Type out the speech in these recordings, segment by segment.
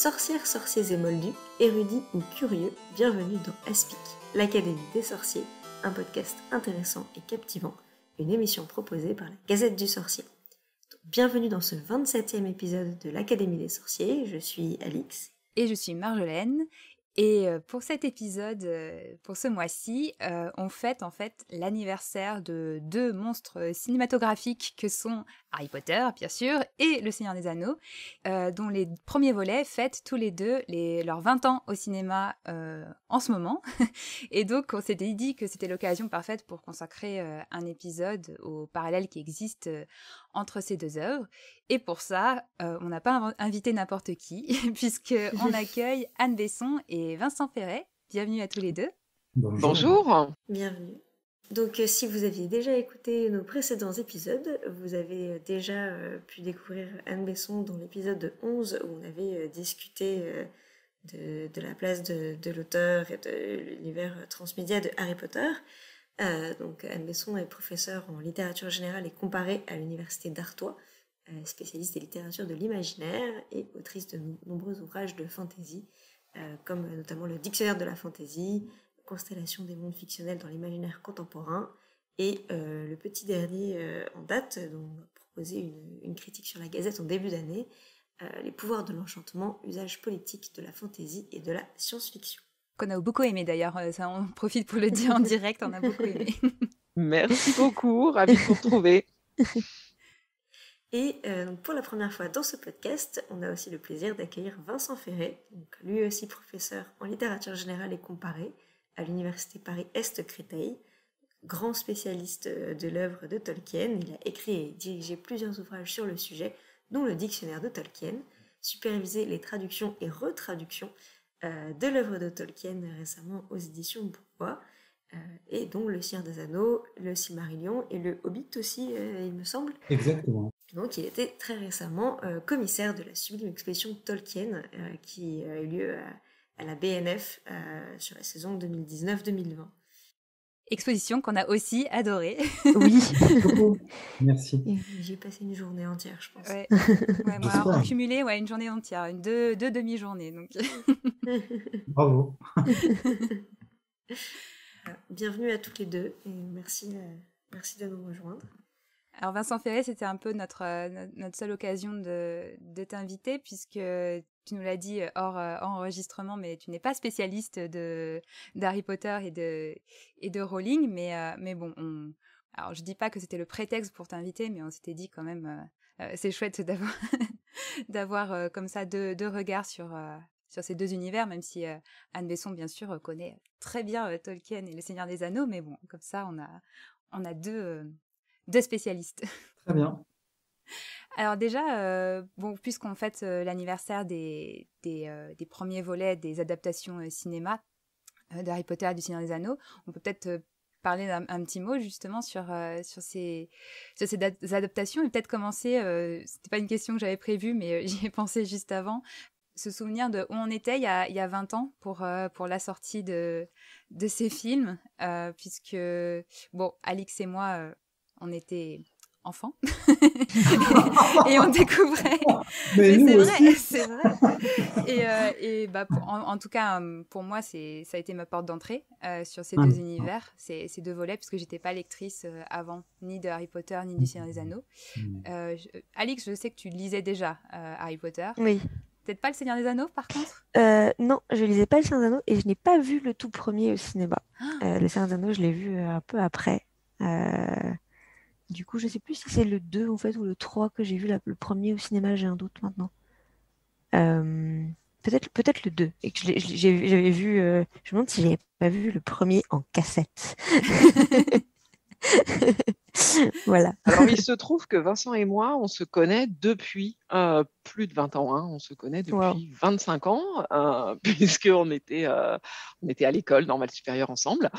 Sorcières, sorciers et moldus, érudits ou curieux, bienvenue dans Aspic, l'Académie des sorciers, un podcast intéressant et captivant, une émission proposée par la Gazette du Sorcier. Donc, bienvenue dans ce 27e épisode de l'Académie des sorciers, je suis Alix. Et je suis Marjolaine. Et pour cet épisode, pour ce mois-ci, on fête en fait l'anniversaire de deux monstres cinématographiques que sont Harry Potter, bien sûr, et Le Seigneur des Anneaux, dont les premiers volets fêtent tous les deux leurs 20 ans au cinéma en ce moment. Et donc, on s'était dit que c'était l'occasion parfaite pour consacrer un épisode au parallèle qui existe entre ces deux œuvres. Et pour ça, on n'a pas invité n'importe qui, puisqu'on accueille Anne Besson et Vincent Ferret. Bienvenue à tous les deux. Bonjour. Bienvenue. Donc, si vous aviez déjà écouté nos précédents épisodes, vous avez déjà pu découvrir Anne Besson dans l'épisode 11 où on avait discuté de la place de l'auteur et de l'univers transmédia de Harry Potter. Donc, Anne Besson est professeure en littérature générale et comparée à l'université d'Artois, spécialiste des littératures de l'imaginaire et autrice de nombreux ouvrages de fantasy, comme notamment le Dictionnaire de la fantasy, Constellation des mondes fictionnels dans l'imaginaire contemporain, et le petit dernier en date, dont on a proposé une critique sur la Gazette en début d'année, Les pouvoirs de l'enchantement, usage politique de la fantasy et de la science-fiction. Qu'on a beaucoup aimé d'ailleurs, ça on profite pour le dire en direct, on a beaucoup aimé. Merci beaucoup, ravie de vous retrouver. Et pour la première fois dans ce podcast, on a aussi le plaisir d'accueillir Vincent Ferret, donc lui aussi professeur en littérature générale et comparée à l'université Paris-Est Créteil, grand spécialiste de l'œuvre de Tolkien. Il a écrit et dirigé plusieurs ouvrages sur le sujet, dont le Dictionnaire de Tolkien, supervisé les traductions et retraductions de l'œuvre de Tolkien récemment aux éditions Bourgois, et dont Le Seigneur des Anneaux, Le Silmarillion et Le Hobbit aussi, il me semble. Exactement. Donc il était très récemment commissaire de la sublime exposition Tolkien qui a eu lieu à la BNF sur la saison 2019-2020. Exposition qu'on a aussi adorée. Oui. Merci. J'ai passé une journée entière, je pense. Ouais, moi, en cumulé, une journée entière, deux demi-journées. Donc. Bravo. Bienvenue à toutes les deux et merci de nous rejoindre. Alors Vincent Ferret, c'était un peu notre seule occasion de t'inviter, puisque tu nous l'as dit hors enregistrement, mais tu n'es pas spécialiste d'Harry Potter et de Rowling, mais bon, alors je dis pas que c'était le prétexte pour t'inviter, mais on s'était dit quand même, c'est chouette d'avoir comme ça deux regards sur ces deux univers, même si Anne Besson, bien sûr, connaît très bien Tolkien et Le Seigneur des Anneaux, mais bon, comme ça, on a deux spécialistes. Très bien. Alors déjà, puisqu'on fête l'anniversaire des premiers volets des adaptations cinéma d'Harry Potter et du Seigneur des Anneaux, on peut peut-être parler un petit mot justement sur ces adaptations et peut-être commencer, c'était pas une question que j'avais prévue, mais j'y ai pensé juste avant, se souvenir de où on était il y a 20 ans pour la sortie de ces films, puisque, bon, Alix et moi, on était enfants et on découvrait. Mais c'est vrai. Et en tout cas, pour moi, ça a été ma porte d'entrée sur ces deux univers, ces deux volets, puisque j'étais pas lectrice avant, ni de Harry Potter, ni du Seigneur des Anneaux. Alix, je sais que tu lisais déjà Harry Potter. Oui. Peut-être pas Le Seigneur des Anneaux, par contre? Non, je lisais pas Le Seigneur des Anneaux et je n'ai pas vu le tout premier au cinéma. Le Seigneur des Anneaux, je l'ai vu un peu après. Du coup, je sais plus si c'est le 2 en fait ou le 3 que j'ai vu le premier au cinéma, j'ai un doute maintenant. Peut-être le 2 et que j'avais vu, je me demande si j'avais pas vu le premier en cassette. Voilà. Alors, il se trouve que Vincent et moi, on se connaît depuis plus de 20 ans. On se connaît depuis 25 ans, puisqu'on était à l'école normale supérieure ensemble.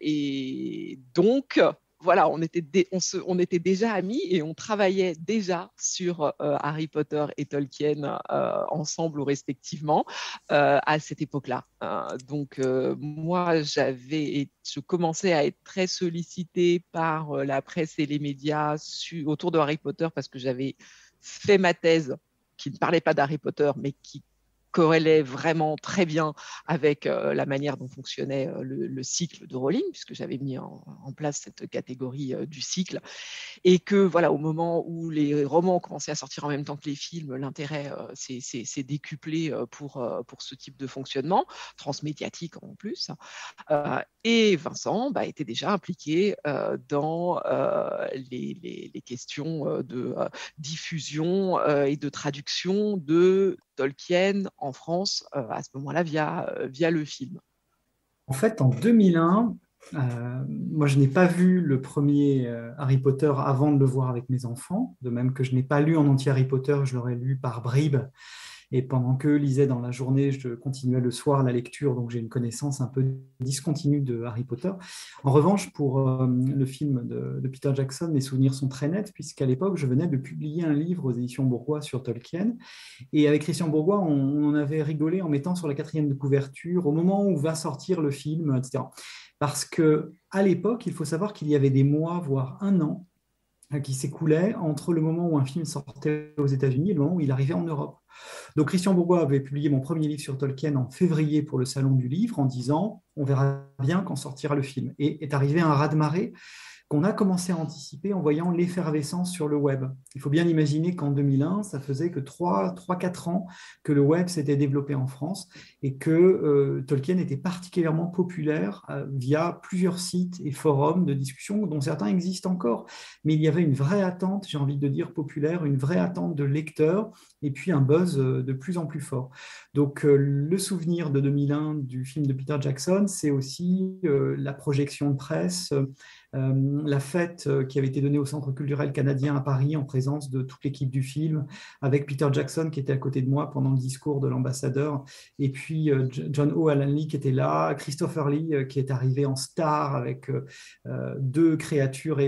Et donc, voilà, on était déjà amis et on travaillait déjà sur Harry Potter et Tolkien ensemble ou respectivement à cette époque-là. Donc, moi, je commençais à être très sollicitée par la presse et les médias autour de Harry Potter parce que j'avais fait ma thèse qui ne parlait pas d'Harry Potter, mais qui corrélait vraiment très bien avec la manière dont fonctionnait le cycle de Rowling, puisque j'avais mis en place cette catégorie du cycle, et que voilà, au moment où les romans ont commencé à sortir en même temps que les films, l'intérêt s'est décuplé pour ce type de fonctionnement, transmédiatique en plus. Et Vincent était déjà impliqué dans les questions de diffusion et de traduction de Tolkien en France à ce moment-là via le film. En fait, en 2001, moi, je n'ai pas vu le premier Harry Potter avant de le voir avec mes enfants, de même que je n'ai pas lu en entier Harry Potter, je l'aurais lu par bribes. Et pendant qu'eux lisaient dans la journée, je continuais le soir la lecture, donc j'ai une connaissance un peu discontinue de Harry Potter. En revanche, pour le film de Peter Jackson, mes souvenirs sont très nets, puisqu'à l'époque, je venais de publier un livre aux éditions Bourgois sur Tolkien. Et avec Christian Bourgois, on en avait rigolé en mettant sur la 4e de couverture, au moment où va sortir le film, etc. Parce qu'à l'époque, il faut savoir qu'il y avait des mois, voire un an, qui s'écoulaient entre le moment où un film sortait aux États-Unis et le moment où il arrivait en Europe. Donc Christian Bourgois avait publié mon premier livre sur Tolkien en février pour le Salon du Livre en disant « on verra bien quand sortira le film ». Et est arrivé un raz-de-marée qu'on a commencé à anticiper en voyant l'effervescence sur le web. Il faut bien imaginer qu'en 2001, ça faisait que 3-4 ans que le web s'était développé en France et que Tolkien était particulièrement populaire via plusieurs sites et forums de discussion dont certains existent encore. Mais il y avait une vraie attente, j'ai envie de dire populaire, une vraie attente de lecteurs et puis un buzz de plus en plus fort. Donc le souvenir de 2001 du film de Peter Jackson, c'est aussi la projection de presse, la fête qui avait été donnée au Centre culturel canadien à Paris en présence de toute l'équipe du film, avec Peter Jackson qui était à côté de moi pendant le discours de l'ambassadeur, et puis John O. Alan Lee qui était là, Christopher Lee qui est arrivé en star avec 2 créatures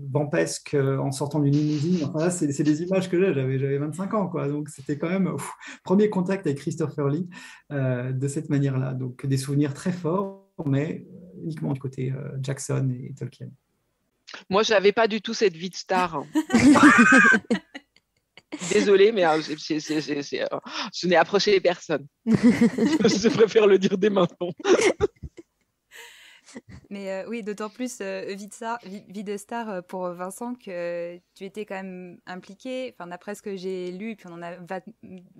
vampesques en sortant d'une limousine. Enfin, là, c'est des images que j'avais 25 ans, quoi. Donc c'était quand même premier contact avec Christopher Lee de cette manière-là. Donc des souvenirs très forts, mais uniquement du côté Jackson et Tolkien. Moi, je n'avais pas du tout cette vie de star. Désolée, mais je n'ai approché personne. Je préfère le dire dès maintenant. Mais oui, d'autant plus vie de star pour Vincent que tu étais quand même impliqué, d'après ce que j'ai lu, puis on en a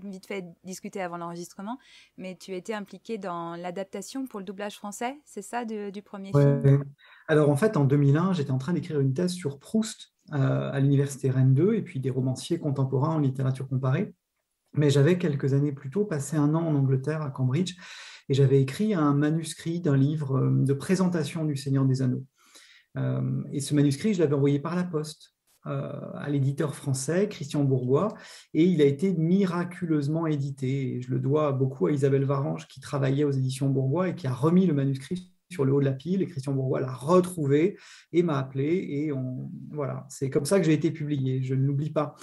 vite fait discuter avant l'enregistrement, mais tu étais impliqué dans l'adaptation pour le doublage français, c'est ça, du premier film? Alors en fait, en 2001, j'étais en train d'écrire une thèse sur Proust à l'université Rennes 2 et puis des romanciers contemporains en littérature comparée. Mais j'avais quelques années plus tôt passé un an en Angleterre, à Cambridge, et j'avais écrit un manuscrit d'un livre de présentation du Seigneur des Anneaux. Et ce manuscrit, je l'avais envoyé par la poste à l'éditeur français, Christian Bourgois, et il a été miraculeusement édité. Et je le dois beaucoup à Isabelle Varange, qui travaillait aux éditions Bourgois et qui a remis le manuscrit sur le haut de la pile, et Christian Bourgois l'a retrouvé et m'a appelé, et voilà, c'est comme ça que j'ai été publié, je ne l'oublie pas.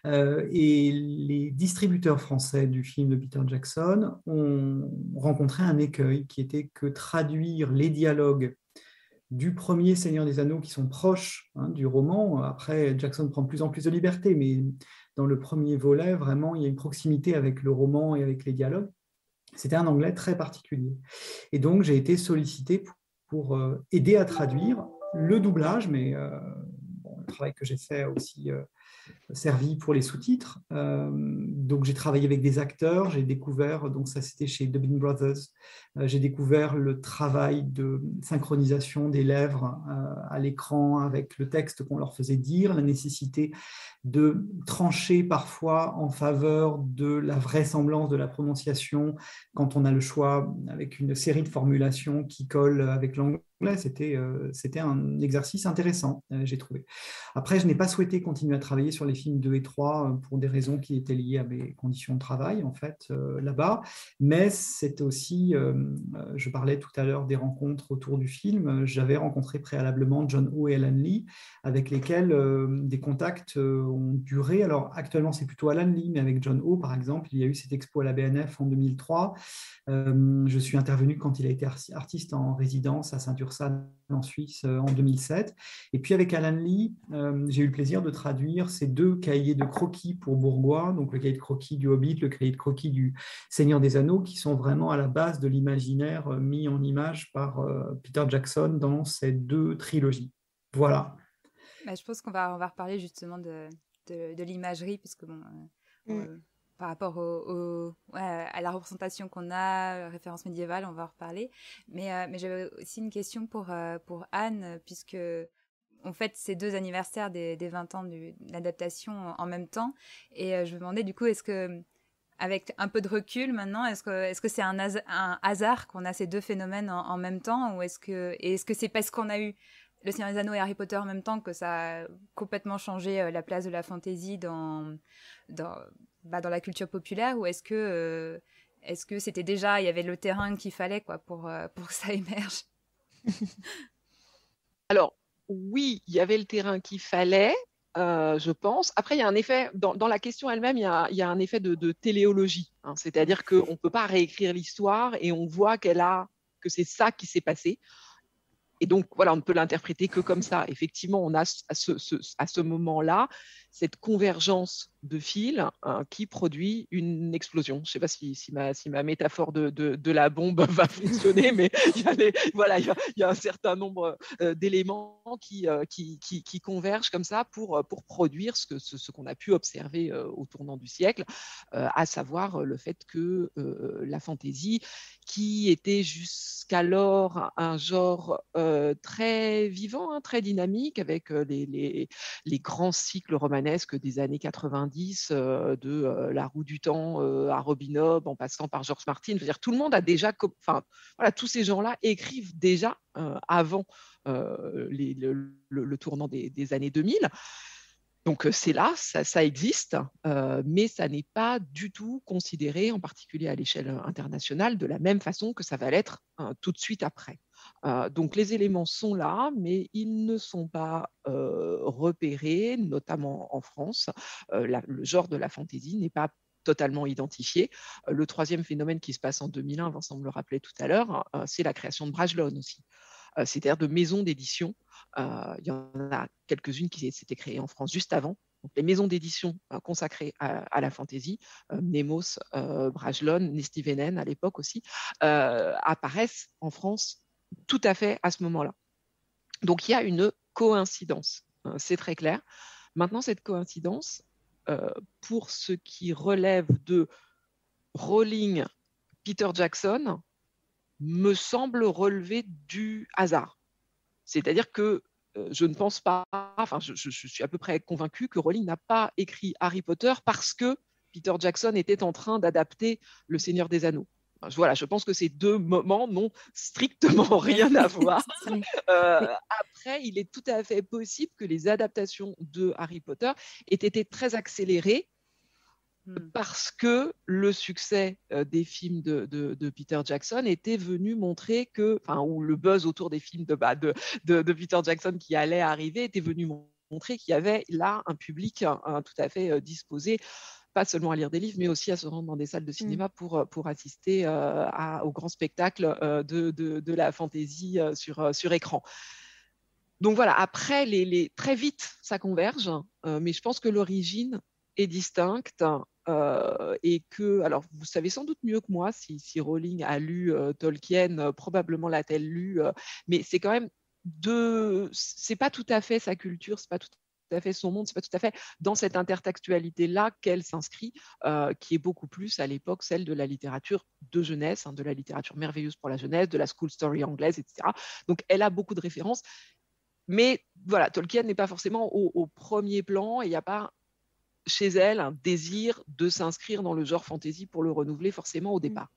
Et les distributeurs français du film de Peter Jackson ont rencontré un écueil qui était que traduire les dialogues du premier Seigneur des Anneaux qui sont proches du roman. Après, Jackson prend de plus en plus de liberté, mais dans le premier volet, vraiment, il y a une proximité avec le roman et avec les dialogues. C'était un anglais très particulier. Et donc, j'ai été sollicité pour aider à traduire le doublage, mais le travail que j'ai fait aussi servi pour les sous-titres. Donc, j'ai travaillé avec des acteurs, j'ai découvert, donc ça c'était chez Dubbing Brothers, j'ai découvert le travail de synchronisation des lèvres à l'écran avec le texte qu'on leur faisait dire, la nécessité de trancher parfois en faveur de la vraisemblance de la prononciation quand on a le choix avec une série de formulations qui collent avec l'anglais. C'était un exercice intéressant, j'ai trouvé. Après, je n'ai pas souhaité continuer à travailler sur les films 2 et 3 pour des raisons qui étaient liées à mes conditions de travail, en fait, là-bas. Mais c'est aussi, je parlais tout à l'heure des rencontres autour du film. J'avais rencontré préalablement John O. et Alan Lee, avec lesquels des contacts ont duré. Alors, actuellement, c'est plutôt Alan Lee, mais avec John O., par exemple, il y a eu cette expo à la BNF en 2003. Je suis intervenu quand il a été artiste en résidence à Ceinture Ursan en Suisse en 2007. Et puis avec Alan Lee, j'ai eu le plaisir de traduire ces 2 cahiers de croquis pour Bourgois, donc le cahier de croquis du Hobbit, le cahier de croquis du Seigneur des Anneaux, qui sont vraiment à la base de l'imaginaire mis en image par Peter Jackson dans ces 2 trilogies. Voilà. Bah, je pense qu'on va reparler justement de l'imagerie, puisque bon, par rapport à la représentation qu'on a, référence médiévale, on va en reparler. Mais j'avais aussi une question pour Anne, puisque on fête ces 2 anniversaires des 20 ans de l'adaptation en même temps. Et je me demandais du coup, est-ce que, avec un peu de recul maintenant, est-ce que c'est un hasard qu'on a ces 2 phénomènes en même temps, ou est-ce que c'est parce qu'on a eu Le Seigneur des Anneaux et Harry Potter en même temps que ça a complètement changé la place de la fantasy dans la culture populaire, ou est-ce que c'était déjà, il y avait le terrain qu'il fallait quoi pour que ça émerge? Alors, oui, il y avait le terrain qu'il fallait, je pense. Après, il y a un effet, dans la question elle-même, il y a un effet de téléologie. Hein, c'est-à-dire qu'on ne peut pas réécrire l'histoire et on voit que c'est ça qui s'est passé. Et donc, voilà, on ne peut l'interpréter que comme ça. Effectivement, on a à ce moment-là cette convergence de fils qui produit une explosion. Je ne sais pas si ma métaphore de la bombe va fonctionner, mais il y a un certain nombre d'éléments qui convergent comme ça pour produire ce qu'on a pu observer au tournant du siècle, à savoir le fait que la fantaisie, qui était jusqu'alors un genre très vivant, très dynamique, avec les grands cycles romanesques des années 90, de La Roue du Temps à Robin Hobb, en passant par George Martin. Je veux dire, tout le monde a déjà, tous ces gens-là écrivent déjà avant le tournant des années 2000. Donc c'est là, ça existe, mais ça n'est pas du tout considéré, en particulier à l'échelle internationale, de la même façon que ça va l'être tout de suite après. Donc les éléments sont là, mais ils ne sont pas repérés, notamment en France. Le genre de la fantaisie n'est pas totalement identifié. Le 3e phénomène qui se passe en 2001, Vincent me le rappelait tout à l'heure, c'est la création de Brajlon aussi. C'est-à-dire de maisons d'édition. Il y en a quelques-unes qui s'étaient créées en France juste avant. Donc, les maisons d'édition consacrées à la fantaisie, Nemos, Brajlon, Nestivenen à l'époque aussi, apparaissent en France tout à fait à ce moment-là. Donc il y a une coïncidence, c'est très clair. Maintenant, cette coïncidence, pour ce qui relève de Rowling, Peter Jackson, me semble relever du hasard. C'est-à-dire que je ne pense pas, je suis à peu près convaincue que Rowling n'a pas écrit Harry Potter parce que Peter Jackson était en train d'adapter Le Seigneur des Anneaux. Voilà, je pense que ces 2 moments n'ont strictement rien à voir. Après, il est tout à fait possible que les adaptations de Harry Potter aient été très accélérées parce que le succès des films de Peter Jackson était venu montrer ou le buzz autour des films de Peter Jackson qui allait arriver était venu montrer qu'il y avait là un public tout à fait disposé, pas seulement à lire des livres, mais aussi à se rendre dans des salles de cinéma pour assister au grand spectacle de la fantaisie sur écran. Donc voilà, après, très vite, ça converge, mais je pense que l'origine est distincte. Et que, alors vous savez sans doute mieux que moi si Rowling a lu Tolkien, probablement l'a-t-elle lu, mais c'est quand même c'est pas tout à fait sa culture, c'est pas tout à fait son monde, c'est pas tout à fait dans cette intertextualité-là qu'elle s'inscrit, qui est beaucoup plus à l'époque celle de la littérature de jeunesse, de la littérature merveilleuse pour la jeunesse, de la school story anglaise, etc. Donc elle a beaucoup de références, mais voilà, Tolkien n'est pas forcément au premier plan, et il n'y a pas chez elle un désir de s'inscrire dans le genre fantasy pour le renouveler forcément au départ.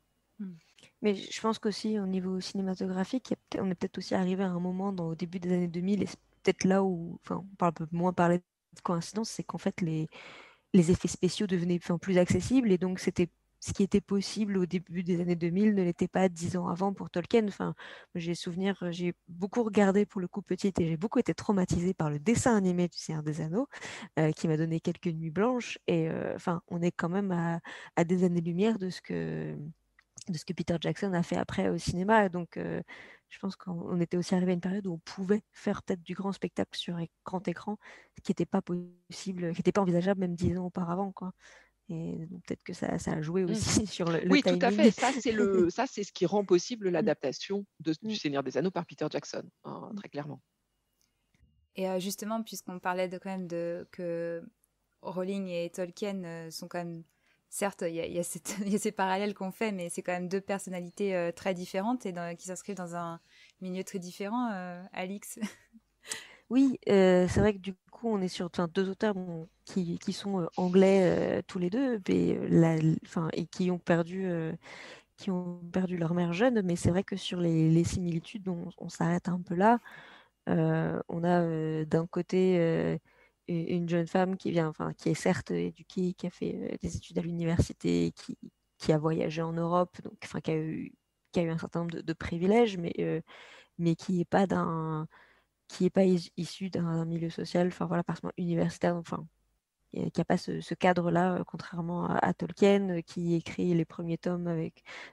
Mais je pense qu'aussi au niveau cinématographique, on est peut-être aussi arrivé à un moment au début des années 2000, et c'est peut-être là où, on parle un peu moins parler de coïncidence, c'est qu'en fait les effets spéciaux devenaient plus accessibles, et donc c'était ce qui était possible au début des années 2000 ne l'était pas 10 ans avant pour Tolkien. J'ai beaucoup regardé pour le coup petite, et j'ai beaucoup été traumatisée par le dessin animé du Seigneur des Anneaux, qui m'a donné quelques nuits blanches, et on est quand même à des années-lumière de ce que de ce que Peter Jackson a fait après au cinéma. Donc, je pense qu'on était aussi arrivé à une période où on pouvait faire peut-être du grand spectacle sur grand écran, ce qui n'était pas possible, qui n'était pas envisageable même 10 ans auparavant, quoi. Et donc, peut-être que ça a joué aussi sur le Oui, tout à timing. fait. Ça, c'est ce qui rend possible l'adaptation du Seigneur des Anneaux par Peter Jackson, très clairement. Et justement, puisqu'on parlait que Rowling et Tolkien sont quand même... Certes, il y a ces parallèles qu'on fait, mais c'est quand même deux personnalités très différentes et qui s'inscrivent dans un milieu très différent, Alix. Oui, c'est vrai que du coup, on est sur deux auteurs qui sont anglais tous les deux et qui ont perdu leur mère jeune, mais c'est vrai que sur les similitudes, on s'arrête un peu là. On a d'un côté une jeune femme qui est certes éduquée, qui a fait des études à l'université, qui a voyagé en Europe, donc qui a eu un certain nombre de privilèges, mais qui n'est pas issu d'un milieu social, parfois universitaire, qui n'a pas ce cadre-là, contrairement à Tolkien, qui écrit les premiers tomes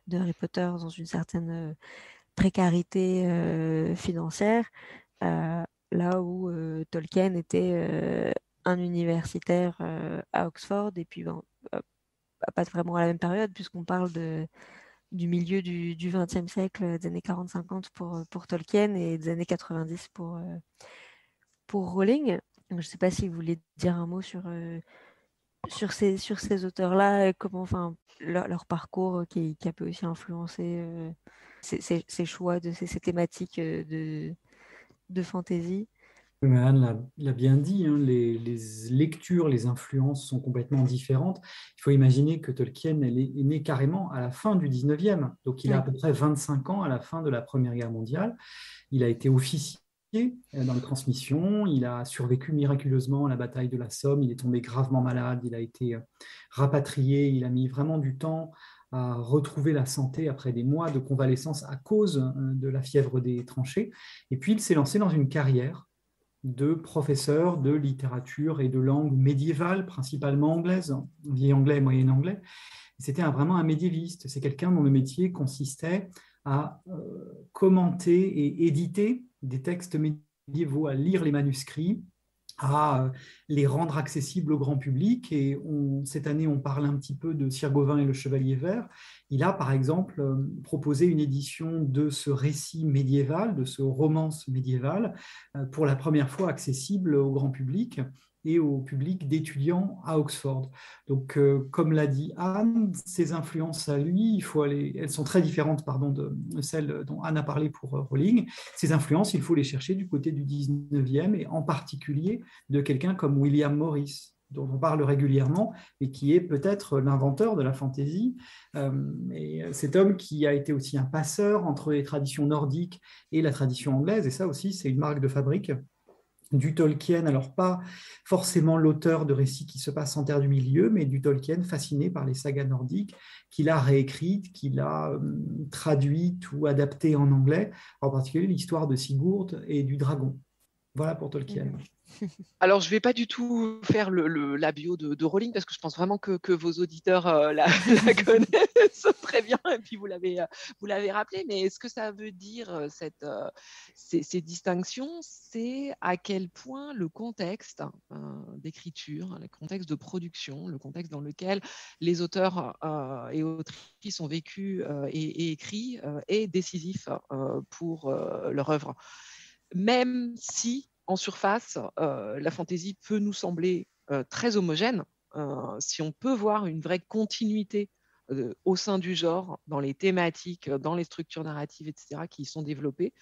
de Harry Potter dans une certaine précarité financière, là où Tolkien était un universitaire à Oxford, et puis pas vraiment à la même période, puisqu'on parle du milieu du XXe siècle, des années 40-50 pour Tolkien, et des années 90 pour Rowling. Je ne sais pas si vous voulez dire un mot sur ces auteurs-là, et comment, leur parcours qui a pu aussi influencer ces choix de ces thématiques de fantasy. Mais Anne l'a bien dit, hein, les lectures, les influences sont complètement différentes. Il faut imaginer que Tolkien est né carrément à la fin du 19e, donc il a à peu près 25 ans à la fin de la Première Guerre mondiale. Il a été officier dans les transmissions, il a survécu miraculeusement à la bataille de la Somme, il est tombé gravement malade, il a été rapatrié, il a mis vraiment du temps à retrouver la santé après des mois de convalescence à cause de la fièvre des tranchées. Et puis il s'est lancé dans une carrière de professeur de littérature et de langue médiévale, principalement anglaise, vieil anglais et moyen anglais. C'était vraiment un médiéviste. C'est quelqu'un dont le métier consistait à commenter et éditer des textes médiévaux, à lire les manuscrits, à les rendre accessibles au grand public. Et cette année, on parle un petit peu de Sir Gawain et le Chevalier Vert. Il a, par exemple, proposé une édition de ce récit médiéval, de ce romance médiéval, pour la première fois accessible au grand public et au public d'étudiants à Oxford. Donc, comme l'a dit Anne, ses influences à lui, elles sont très différentes de celles dont Anne a parlé pour Rowling. Ces influences, il faut les chercher du côté du 19e, et en particulier de quelqu'un comme William Morris, dont on parle régulièrement, et qui est peut-être l'inventeur de la fantasy. Et cet homme qui a été aussi un passeur entre les traditions nordiques et la tradition anglaise, et ça aussi, c'est une marque de fabrique du Tolkien, alors pas forcément l'auteur de récits qui se passent en Terre du Milieu, mais du Tolkien fasciné par les sagas nordiques, qu'il a réécrites, qu'il a traduites ou adaptées en anglais, en particulier l'histoire de Sigurd et du dragon. Voilà pour Tolkien. Alors, je ne vais pas du tout faire la bio de Rowling, parce que je pense vraiment que vos auditeurs la connaissent très bien, et puis vous l'avez rappelé. Mais ce que ça veut dire, ces distinctions, c'est à quel point le contexte d'écriture, le contexte de production, le contexte dans lequel les auteurs et autrices ont vécu et écrit est décisif pour leur œuvre. Même si, en surface, la fantasy peut nous sembler très homogène, si on peut voir une vraie continuité au sein du genre, dans les thématiques, dans les structures narratives, etc., qui y sont développées,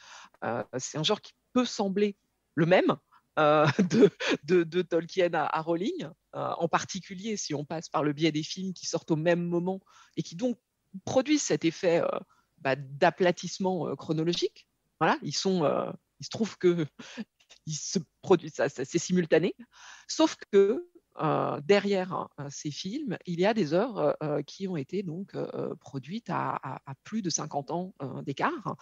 c'est un genre qui peut sembler le même de Tolkien à Rowling, en particulier si on passe par le biais des films qui sortent au même moment et qui donc produisent cet effet d'aplatissement chronologique. Voilà, il se trouve que il se produit, c'est simultané, sauf que derrière ces films, il y a des œuvres qui ont été donc produites à plus de 50 ans d'écart,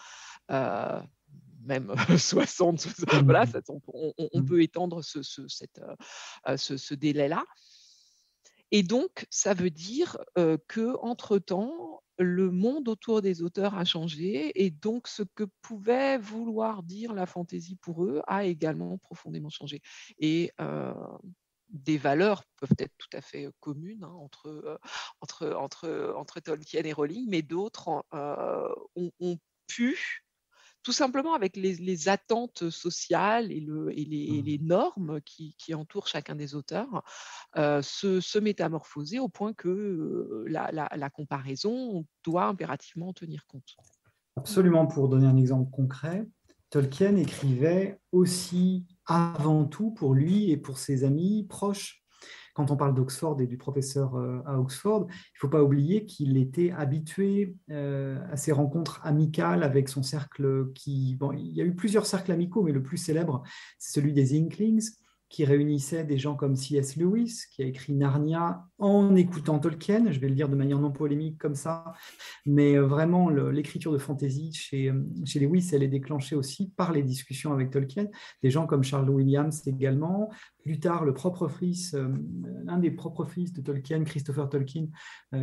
même 60, voilà, on peut étendre ce délai-là. Et donc, ça veut dire qu'entre-temps, le monde autour des auteurs a changé et donc ce que pouvait vouloir dire la fantaisie pour eux a également profondément changé. Et des valeurs peuvent être tout à fait communes entre Tolkien et Rowling, mais d'autres ont pu, tout simplement avec les attentes sociales et les normes qui entourent chacun des auteurs, se métamorphoser au point que la comparaison doit impérativement en tenir compte. Absolument, pour donner un exemple concret, Tolkien écrivait aussi avant tout pour lui et pour ses amis proches. Quand on parle d'Oxford et du professeur à Oxford, il ne faut pas oublier qu'il était habitué à ces rencontres amicales avec son cercle bon, il y a eu plusieurs cercles amicaux, mais le plus célèbre, c'est celui des Inklings, qui réunissait des gens comme C.S. Lewis, qui a écrit Narnia en écoutant Tolkien, je vais le dire de manière non polémique comme ça, mais vraiment l'écriture de fantasy chez Lewis, elle est déclenchée aussi par les discussions avec Tolkien, des gens comme Charles Williams également, plus tard l'un des propres fils de Tolkien, Christopher Tolkien,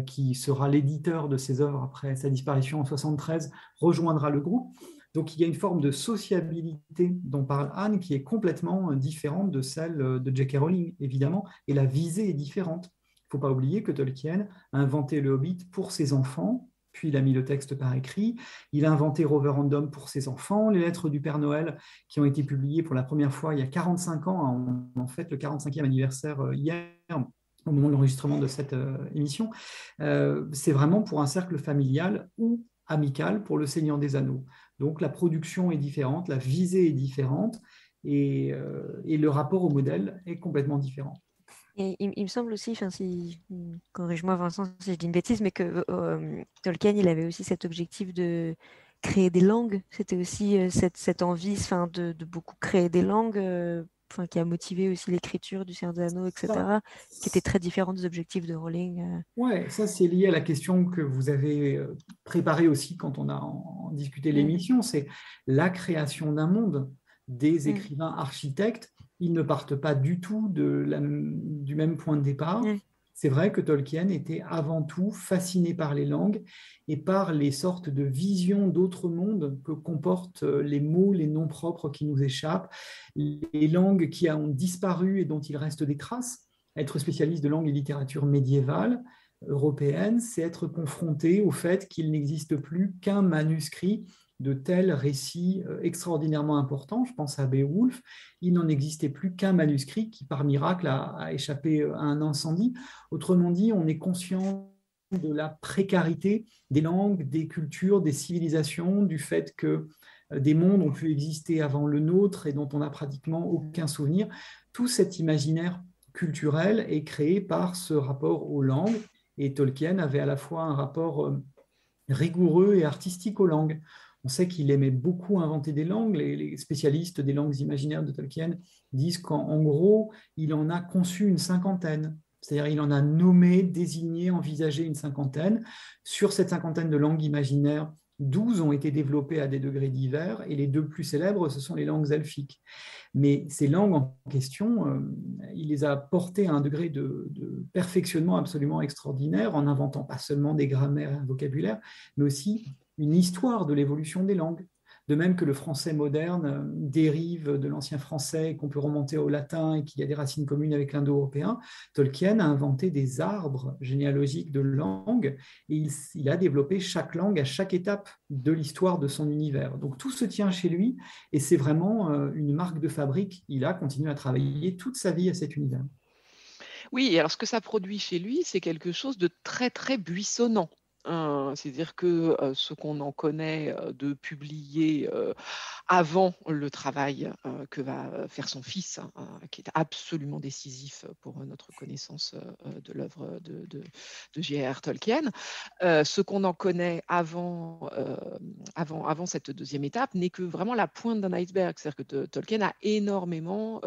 qui sera l'éditeur de ses œuvres après sa disparition en 1973, rejoindra le groupe. Donc, il y a une forme de sociabilité dont parle Anne qui est complètement différente de celle de J.K. Rowling, évidemment, et la visée est différente. Il ne faut pas oublier que Tolkien a inventé le Hobbit pour ses enfants, puis il a mis le texte par écrit. Il a inventé Rover Random pour ses enfants, les lettres du Père Noël qui ont été publiées pour la première fois il y a 45 ans, en fait le 45e anniversaire hier, au moment de l'enregistrement de cette émission. C'est vraiment pour un cercle familial ou amical pour le Seigneur des Anneaux. Donc la production est différente, la visée est différente et le rapport au modèle est complètement différent. Et il me semble aussi, corrige-moi Vincent si je dis une bêtise, mais que Tolkien, il avait aussi cet objectif de créer des langues. C'était aussi cette envie de beaucoup créer des langues qui a motivé aussi l'écriture du Seigneur des Anneaux, etc., qui était très différent des objectifs de Rowling. Ouais, ça c'est lié à la question que vous avez préparée aussi quand on a discuté l'émission, c'est la création d'un monde. Des écrivains architectes, ils ne partent pas du tout du même point de départ. C'est vrai que Tolkien était avant tout fasciné par les langues et par les sortes de visions d'autres mondes que comportent les mots, les noms propres qui nous échappent, les langues qui ont disparu et dont il reste des traces. Être spécialiste de langue et littérature médiévale européenne, c'est être confronté au fait qu'il n'existe plus qu'un manuscrit de tels récits extraordinairement importants. Je pense à Beowulf. Il n'en existait plus qu'un manuscrit qui, par miracle, a échappé à un incendie. Autrement dit, on est conscient de la précarité des langues, des cultures, des civilisations, du fait que des mondes ont pu exister avant le nôtre et dont on n'a pratiquement aucun souvenir. Tout cet imaginaire culturel est créé par ce rapport aux langues. Et Tolkien avait à la fois un rapport rigoureux et artistique aux langues. On sait qu'il aimait beaucoup inventer des langues. Les spécialistes des langues imaginaires de Tolkien disent qu'en gros, il en a conçu une cinquantaine. C'est-à-dire il en a nommé, désigné, envisagé une cinquantaine. Sur cette cinquantaine de langues imaginaires, 12 ont été développées à des degrés divers et les deux plus célèbres, ce sont les langues elfiques. Mais ces langues en question, il les a portées à un degré de perfectionnement absolument extraordinaire en inventant pas seulement des grammaires et un vocabulaire, mais aussi une histoire de l'évolution des langues. De même que le français moderne dérive de l'ancien français et qu'on peut remonter au latin et qu'il y a des racines communes avec l'indo-européen, Tolkien a inventé des arbres généalogiques de langues et il a développé chaque langue à chaque étape de l'histoire de son univers. Donc tout se tient chez lui et c'est vraiment une marque de fabrique. Il a continué à travailler toute sa vie à cet univers. Oui, et alors ce que ça produit chez lui, c'est quelque chose de très, très buissonnant. C'est-à-dire que ce qu'on en connaît de publier avant le travail que va faire son fils, qui est absolument décisif pour notre connaissance de l'œuvre de J.R.R. Tolkien, ce qu'on en connaît avant cette deuxième étape n'est que vraiment la pointe d'un iceberg. C'est-à-dire que Tolkien a énormément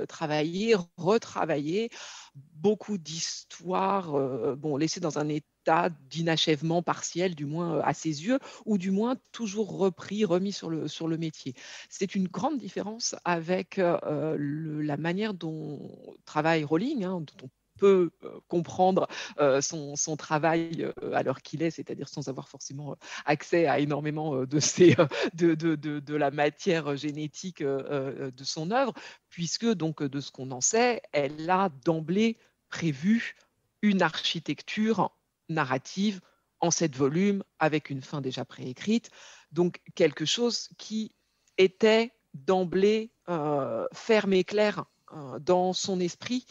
travaillé, retravaillé, beaucoup d'histoires laissées dans un état d'inachèvement partiel, du moins à ses yeux, ou du moins toujours remis sur le métier. C'est une grande différence avec la manière dont travaille Rowling, dont on peut comprendre son travail à l'heure qu'il est, c'est-à-dire sans avoir forcément accès à énormément de la matière génétique de son œuvre, puisque donc de ce qu'on en sait, elle a d'emblée prévu une architecture narrative en 7 volumes avec une fin déjà préécrite, donc quelque chose qui était d'emblée ferme et clair dans son esprit.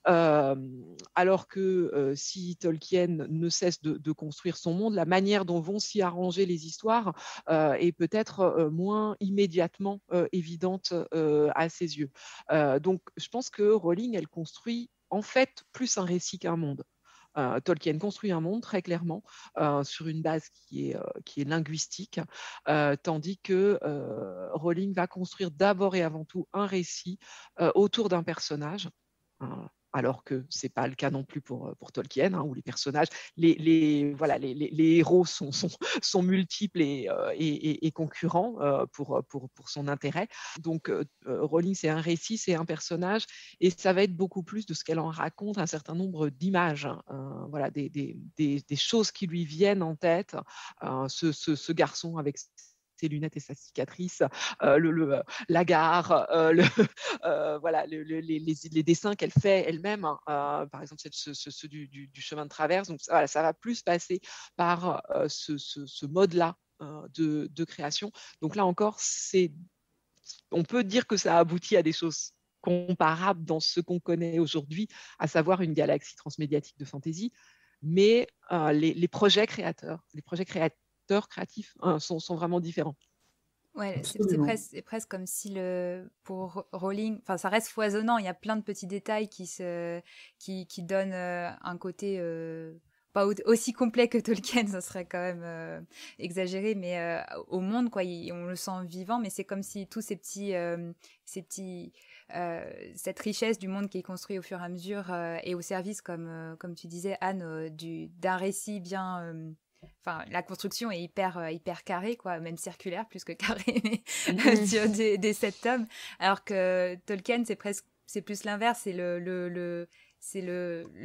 Alors que si Tolkien ne cesse de construire son monde, la manière dont vont s'y arranger les histoires est peut-être moins immédiatement évidente à ses yeux. Donc je pense que Rowling, elle construit en fait plus un récit qu'un monde. Tolkien construit un monde très clairement sur une base qui est linguistique, tandis que Rowling va construire d'abord et avant tout un récit autour d'un personnage, alors que ce n'est pas le cas non plus pour Tolkien, où les personnages, les héros sont multiples et concurrents pour son intérêt. Donc, Rowling, c'est un récit, c'est un personnage, et ça va être beaucoup plus de ce qu'elle en raconte, un certain nombre d'images, des choses qui lui viennent en tête. Ce garçon avec ses lunettes et sa cicatrice, la gare, les dessins qu'elle fait elle-même, par exemple ceux du chemin de traverse. Donc ça va plus passer par ce mode-là de création. Donc là encore, on peut dire que ça aboutit à des choses comparables dans ce qu'on connaît aujourd'hui, à savoir une galaxie transmédiatique de fantasy, mais les projets créateurs créatifs sont vraiment différents. Ouais, c'est presque comme si pour Rowling, enfin ça reste foisonnant, il y a plein de petits détails qui donnent un côté pas aussi complet que Tolkien, ça serait quand même exagéré, mais au monde quoi, on le sent vivant, mais c'est comme si tous ces petits cette richesse du monde qui est construit au fur et à mesure est au service, comme tu disais Anne, d'un récit bien enfin, la construction est hyper carrée, quoi, même circulaire plus que carrée, mais sur des 7 tomes. Alors que Tolkien, c'est plus l'inverse, c'est le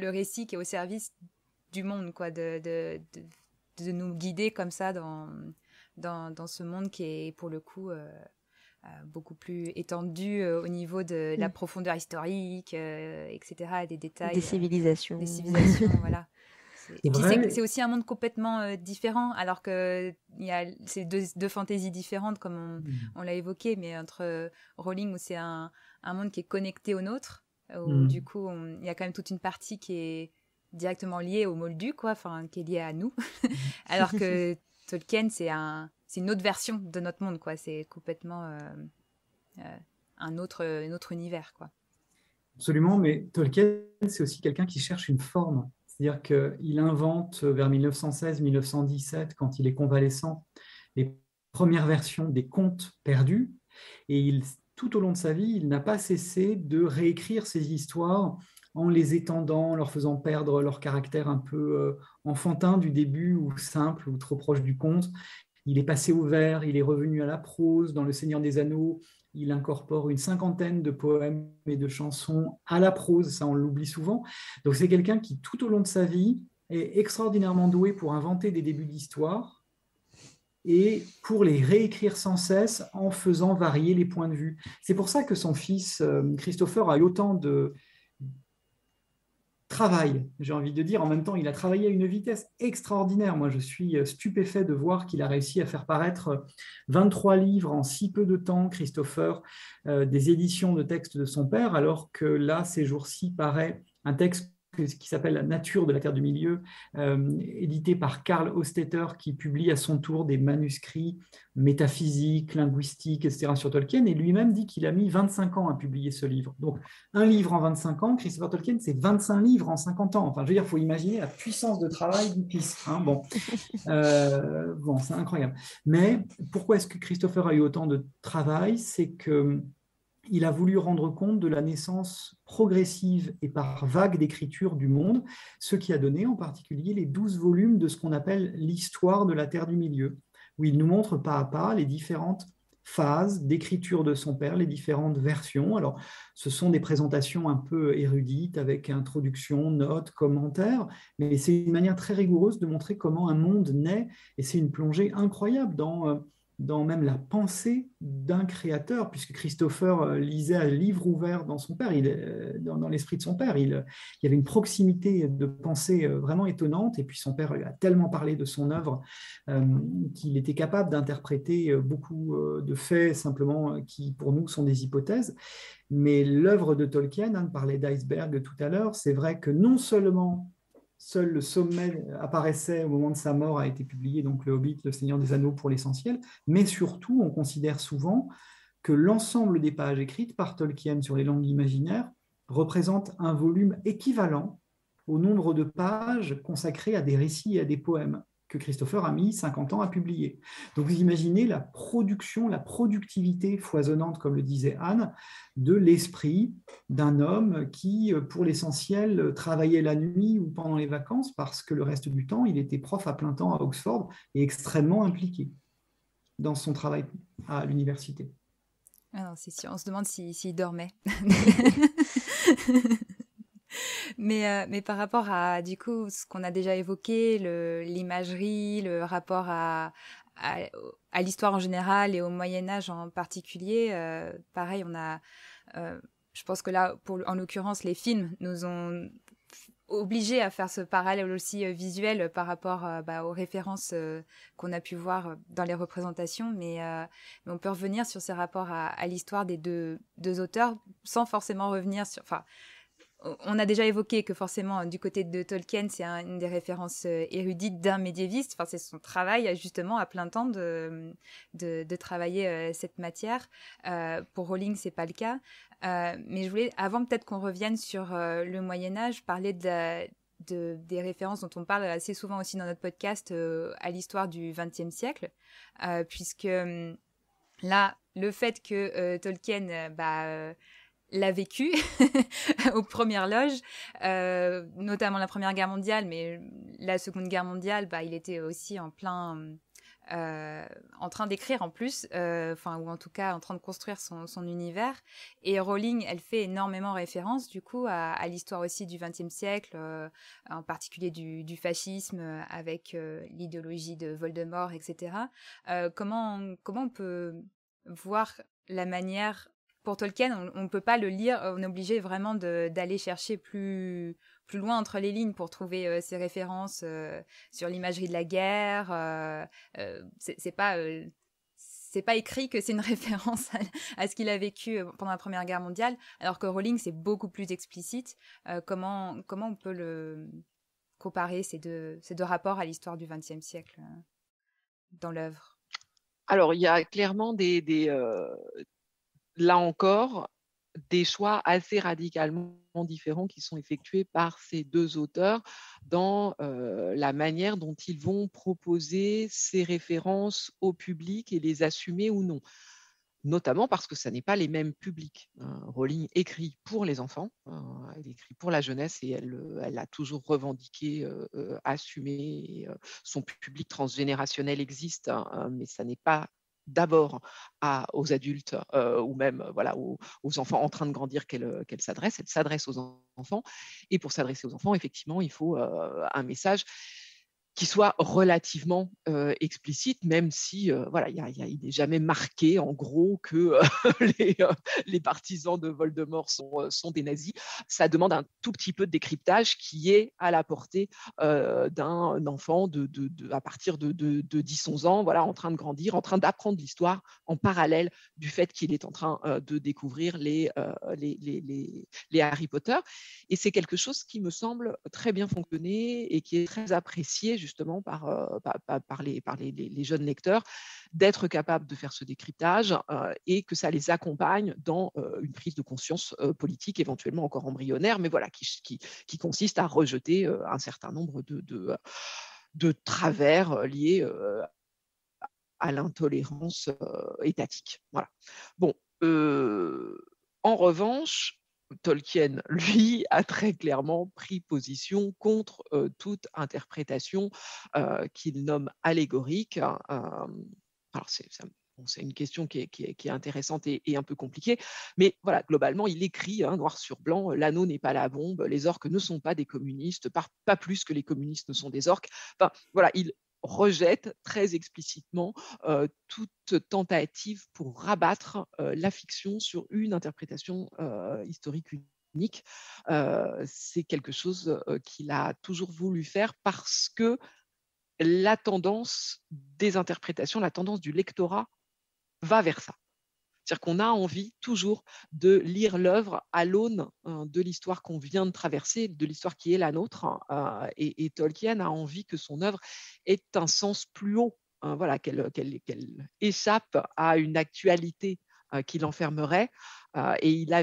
récit qui est au service du monde, quoi, de nous guider comme ça dans ce monde qui est pour le coup beaucoup plus étendu au niveau de la profondeur historique, etc., des détails. Des civilisations. Voilà. C'est aussi un monde complètement différent, alors que c'est deux fantaisies différentes, comme on l'a évoqué, mais entre Rowling, où c'est un monde qui est connecté au nôtre, où du coup, il y a quand même toute une partie qui est directement liée au Moldu, quoi, enfin, qui est liée à nous, alors que Tolkien, c'est une autre version de notre monde, quoi, c'est complètement un autre univers, quoi. Absolument, mais Tolkien, c'est aussi quelqu'un qui cherche une forme. C'est-à-dire qu'il invente vers 1916-1917, quand il est convalescent, les premières versions des contes perdus. Et tout au long de sa vie, il n'a pas cessé de réécrire ces histoires en les étendant, en leur faisant perdre leur caractère un peu enfantin du début, ou simple, ou trop proche du conte. Il est passé au vers, il est revenu à la prose. Dans Le Seigneur des Anneaux, il incorpore une 50aine de poèmes et de chansons à la prose, ça on l'oublie souvent. Donc c'est quelqu'un qui, tout au long de sa vie, est extraordinairement doué pour inventer des débuts d'histoire et pour les réécrire sans cesse en faisant varier les points de vue. C'est pour ça que son fils Christopher a eu autant de travail, j'ai envie de dire. En même temps, il a travaillé à une vitesse extraordinaire. Moi, je suis stupéfait de voir qu'il a réussi à faire paraître 23 livres en si peu de temps, Christopher, des éditions de textes de son père, alors que là, ces jours-ci, paraît un texte qui s'appelle La nature de la Terre du Milieu, édité par Karl Hostetter, qui publie à son tour des manuscrits métaphysiques, linguistiques, etc. sur Tolkien, et lui-même dit qu'il a mis 25 ans à publier ce livre. Donc, un livre en 25 ans, Christopher Tolkien, c'est 25 livres en 50 ans. Enfin, je veux dire, il faut imaginer la puissance de travail du fils. Bon, c'est incroyable. Mais pourquoi est-ce que Christopher a eu autant de travail ? C'est que il a voulu rendre compte de la naissance progressive et par vague d'écriture du monde, ce qui a donné en particulier les 12 volumes de ce qu'on appelle l'histoire de la Terre du Milieu, où il nous montre pas à pas les différentes phases d'écriture de son père, les différentes versions. Alors, ce sont des présentations un peu érudites avec introduction, notes, commentaires, mais c'est une manière très rigoureuse de montrer comment un monde naît, et c'est une plongée incroyable dans même la pensée d'un créateur, puisque Christopher lisait à livre ouvert dans son père, dans l'esprit de son père. Il y avait une proximité de pensée vraiment étonnante, et puis son père a tellement parlé de son œuvre qu'il était capable d'interpréter beaucoup de faits simplement qui pour nous sont des hypothèses. Mais l'œuvre de Tolkien, on parlait d'iceberg tout à l'heure, c'est vrai que non seulement seul le sommet apparaissait au moment de sa mort, a été publié, donc Le Hobbit, Le Seigneur des Anneaux pour l'essentiel, mais surtout on considère souvent que l'ensemble des pages écrites par Tolkien sur les langues imaginaires représente un volume équivalent au nombre de pages consacrées à des récits et à des poèmes que Christopher a mis 50 ans à publier. Donc vous imaginez la production, la productivité foisonnante, comme le disait Anne, de l'esprit d'un homme qui, pour l'essentiel, travaillait la nuit ou pendant les vacances, parce que le reste du temps, il était prof à plein temps à Oxford et extrêmement impliqué dans son travail à l'université. Ah non, c'est sûr, on se demande s'il dormait. Mais par rapport à, du coup, ce qu'on a déjà évoqué, l'imagerie, le rapport à l'histoire en général et au Moyen-Âge en particulier, pareil, je pense que là, en l'occurrence, les films nous ont obligés à faire ce parallèle aussi visuel par rapport aux références qu'on a pu voir dans les représentations, mais on peut revenir sur ces rapports à l'histoire des deux auteurs sans forcément revenir sur... On a déjà évoqué que forcément, du côté de Tolkien, c'est une des références érudites d'un médiéviste. Enfin, c'est son travail, justement, à plein temps de travailler cette matière. Pour Rowling, c'est pas le cas. Mais je voulais, avant peut-être qu'on revienne sur le Moyen-Âge, parler des références dont on parle assez souvent aussi dans notre podcast à l'histoire du XXe siècle, puisque là, le fait que Tolkien... l'a vécu aux premières loges, notamment la Première Guerre mondiale, mais la Seconde Guerre mondiale, il était aussi en train d'écrire en plus, ou en tout cas en train de construire son univers. Et Rowling, elle fait énormément référence du coup à l'histoire aussi du XXe siècle, en particulier du fascisme, avec l'idéologie de Voldemort, etc. Comment on peut voir la manière... Pour Tolkien, on ne peut pas le lire, on est obligé vraiment d'aller chercher plus loin entre les lignes pour trouver ces références sur l'imagerie de la guerre. C'est pas écrit que c'est une référence à ce qu'il a vécu pendant la Première Guerre mondiale, alors que Rowling, c'est beaucoup plus explicite. Comment on peut comparer ces deux rapports à l'histoire du XXe siècle dans l'œuvre? Alors, il y a clairement là encore, des choix assez radicalement différents qui sont effectués par ces deux auteurs dans la manière dont ils vont proposer ces références au public et les assumer ou non. Notamment parce que ça n'est pas les mêmes publics. Rowling écrit pour les enfants, elle écrit pour la jeunesse et elle a toujours revendiqué, assumé. Son public transgénérationnel existe, mais ça n'est pas d'abord aux adultes ou même aux enfants en train de grandir qu'elle s'adresse. Elle s'adresse aux enfants. Et pour s'adresser aux enfants, effectivement, il faut un message qui soit relativement explicite, même si il n'est jamais marqué en gros que les partisans de Voldemort sont des nazis. Ça demande un tout petit peu de décryptage qui est à la portée d'un enfant à partir de 10-11 ans, en train de grandir, en train d'apprendre l'histoire en parallèle du fait qu'il est en train de découvrir les Harry Potter. Et c'est quelque chose qui me semble très bien fonctionner et qui est très apprécié justement par les jeunes lecteurs, d'être capable de faire ce décryptage et que ça les accompagne dans une prise de conscience politique éventuellement encore embryonnaire, mais qui consiste à rejeter un certain nombre de travers liés à l'intolérance étatique. Voilà. Bon, en revanche, Tolkien, lui, a très clairement pris position contre toute interprétation qu'il nomme allégorique. Alors, c'est une question qui est intéressante et un peu compliquée. Mais voilà, globalement, il écrit noir sur blanc, l'anneau n'est pas la bombe, les orques ne sont pas des communistes, pas plus que les communistes ne sont des orques. Enfin, voilà, il rejette très explicitement toute tentative pour rabattre la fiction sur une interprétation historique unique. C'est quelque chose qu'il a toujours voulu faire parce que la tendance des interprétations, la tendance du lectorat va vers ça. C'est-à-dire qu'on a envie toujours de lire l'œuvre à l'aune de l'histoire qu'on vient de traverser, de l'histoire qui est la nôtre. Et Tolkien a envie que son œuvre ait un sens plus haut, voilà, qu'elle échappe à une actualité qui l'enfermerait. Et il a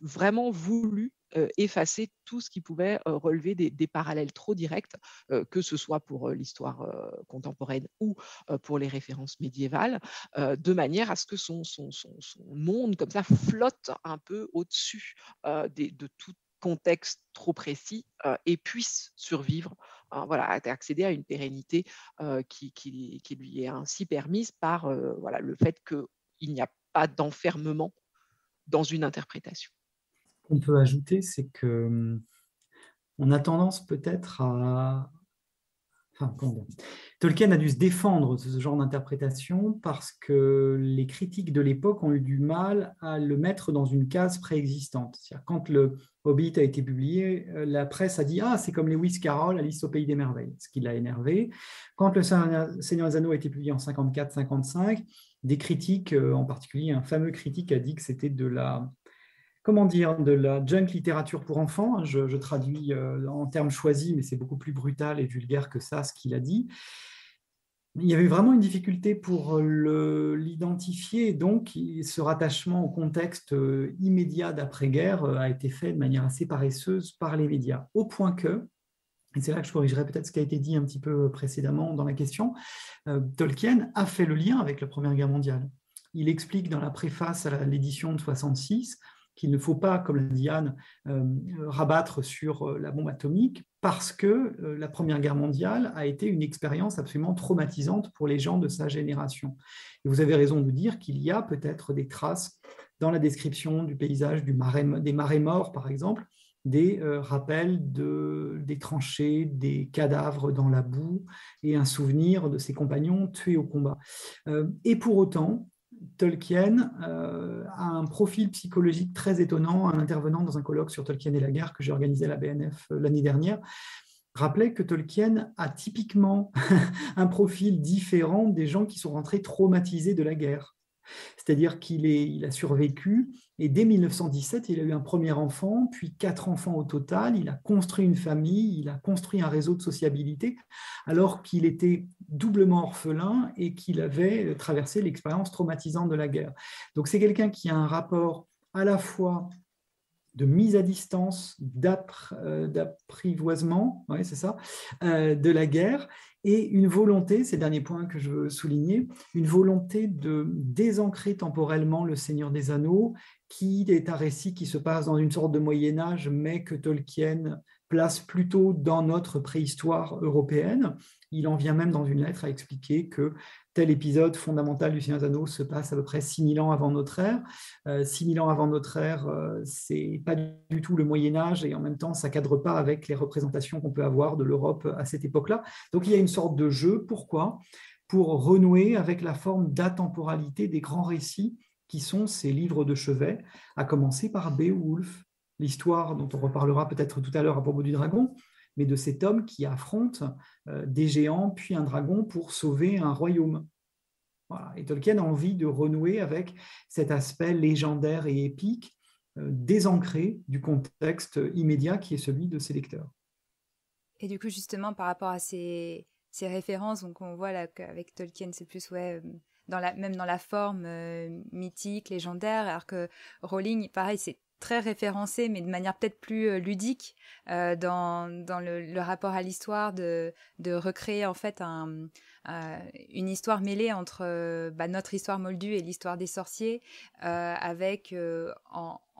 vraiment voulu effacer tout ce qui pouvait relever des parallèles trop directs, que ce soit pour l'histoire contemporaine ou pour les références médiévales, de manière à ce que son monde comme ça flotte un peu au-dessus de tout contexte trop précis et puisse survivre, voilà, accéder à une pérennité qui lui est ainsi permise par voilà, le fait qu'il n'y a pas d'enfermement dans une interprétation. Ce qu'on peut ajouter, c'est que on a tendance peut-être à... Enfin, Tolkien a dû se défendre de ce genre d'interprétation parce que les critiques de l'époque ont eu du mal à le mettre dans une case préexistante. C'est-à-dire, quand le Hobbit a été publié, la presse a dit « Ah, c'est comme Lewis Carroll, Alice au Pays des Merveilles », ce qui l'a énervé. Quand le Seigneur des Anneaux a été publié en 54-55, des critiques, en particulier un fameux critique a dit que c'était de la junk littérature pour enfants. Je traduis en termes choisis, mais c'est beaucoup plus brutal et vulgaire que ça, ce qu'il a dit. Il y avait vraiment une difficulté pour l'identifier, donc ce rattachement au contexte immédiat d'après-guerre a été fait de manière assez paresseuse par les médias, au point que, et c'est là que je corrigerai peut-être ce qui a été dit un petit peu précédemment dans la question, Tolkien a fait le lien avec la Première Guerre mondiale. Il explique dans la préface à l'édition de 1966 qu'il ne faut pas, comme l'a dit Anne, rabattre sur la bombe atomique parce que la Première Guerre mondiale a été une expérience absolument traumatisante pour les gens de sa génération. Et vous avez raison de dire qu'il y a peut-être des traces dans la description du paysage des marais morts, par exemple, des rappels des tranchées, des cadavres dans la boue et un souvenir de ses compagnons tués au combat. Et pour autant, Tolkien a un profil psychologique très étonnant. Un intervenant dans un colloque sur Tolkien et la guerre que j'ai organisé à la BNF l'année dernière rappelait que Tolkien a typiquement un profil différent des gens qui sont rentrés traumatisés de la guerre. C'est-à-dire qu'il a survécu et dès 1917, il a eu un premier enfant, puis 4 enfants au total. Il a construit une famille, il a construit un réseau de sociabilité, alors qu'il était doublement orphelin et qu'il avait traversé l'expérience traumatisante de la guerre. Donc c'est quelqu'un qui a un rapport à la fois de mise à distance, d'apprivoisement, ouais, c'est ça, de la guerre, et une volonté, c'est le dernier point que je veux souligner, une volonté de désancrer temporellement le Seigneur des Anneaux, qui est un récit qui se passe dans une sorte de Moyen-Âge, mais que Tolkien place plutôt dans notre préhistoire européenne. Il en vient même dans une lettre à expliquer que tel épisode fondamental du Seigneur des Anneaux se passe à peu près 6000 ans avant notre ère. 6000 ans avant notre ère, c'est pas du tout le Moyen-Âge et en même temps, ça cadre pas avec les représentations qu'on peut avoir de l'Europe à cette époque-là. Donc, il y a une sorte de jeu. Pourquoi ? Pour renouer avec la forme d'atemporalité des grands récits qui sont ces livres de chevet, à commencer par Beowulf, l'histoire dont on reparlera peut-être tout à l'heure à propos du dragon, mais de cet homme qui affronte des géants puis un dragon pour sauver un royaume. Voilà. Et Tolkien a envie de renouer avec cet aspect légendaire et épique, désancré du contexte immédiat qui est celui de ses lecteurs. Et du coup, justement, par rapport à ces références, donc on voit là qu'avec Tolkien, c'est plus même dans la forme mythique, légendaire, alors que Rowling, pareil, c'est très référencé, mais de manière peut-être plus ludique dans le rapport à l'histoire, de recréer en fait un une histoire mêlée entre notre histoire moldue et l'histoire des sorciers, avec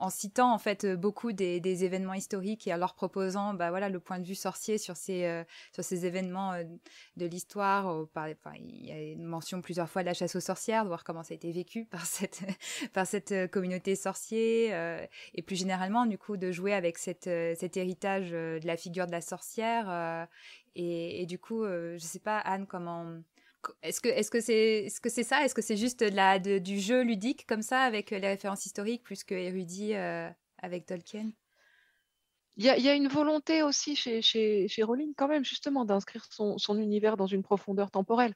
en citant en fait beaucoup des événements historiques et en leur proposant voilà le point de vue sorcier sur ces événements de l'histoire. Il y a une mention plusieurs fois de la chasse aux sorcières, de voir comment ça a été vécu par cette communauté sorcier, et plus généralement du coup de jouer avec cet héritage de la figure de la sorcière, et du coup je sais pas, Anne, comment est-ce que c'est ça? Est-ce que c'est juste du jeu ludique comme ça avec les références historiques plus que érudit avec Tolkien? Il y a une volonté aussi chez Rowling quand même justement d'inscrire son univers dans une profondeur temporelle.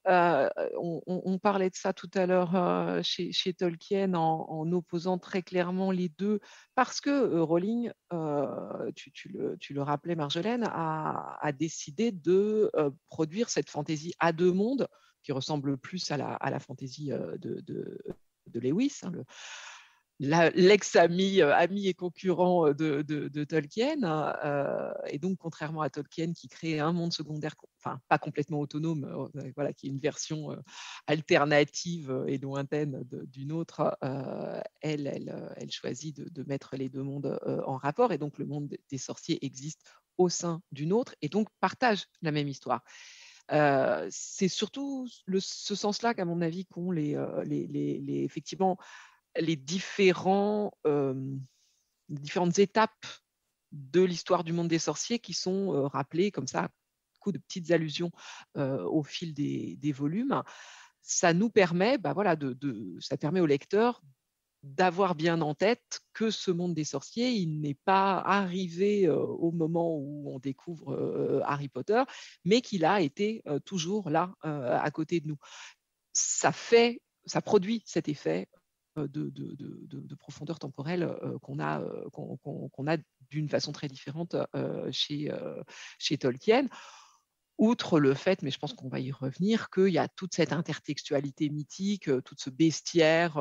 On parlait de ça tout à l'heure chez Tolkien en opposant très clairement les deux, parce que Rowling, tu le rappelais Marjolaine, a décidé de produire cette fantaisie à deux mondes qui ressemble plus à la fantaisie de Lewis, hein, l'ex-ami ami et concurrent de Tolkien. Et donc, contrairement à Tolkien qui crée un monde secondaire, enfin pas complètement autonome, voilà, qui est une version alternative et lointaine d'une autre, elle choisit de mettre les deux mondes en rapport. Et donc, le monde des sorciers existe au sein d'une autre et donc partage la même histoire. C'est surtout ce sens-là qu'à mon avis qu'ont effectivement les différentes étapes de l'histoire du monde des sorciers qui sont rappelées comme ça, coup de petites allusions au fil des volumes. Ça nous permet, ça permet au lecteur d'avoir bien en tête que ce monde des sorciers, il n'est pas arrivé au moment où on découvre Harry Potter, mais qu'il a été toujours là à côté de nous. Ça produit cet effet de profondeur temporelle qu'on a d'une façon très différente chez Tolkien. Outre le fait, mais je pense qu'on va y revenir, qu'il y a toute cette intertextualité mythique, tout ce bestiaire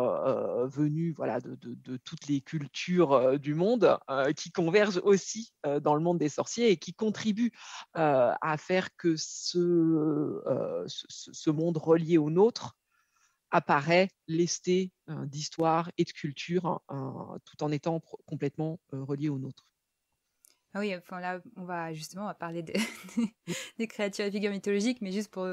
venu de toutes les cultures du monde qui convergent aussi dans le monde des sorciers et qui contribue à faire que ce monde relié au nôtre apparaît lesté d'histoire et de culture tout en étant complètement relié au nôtre. Ah oui, enfin là, on va parler des créatures et figures mythologiques, mais juste pour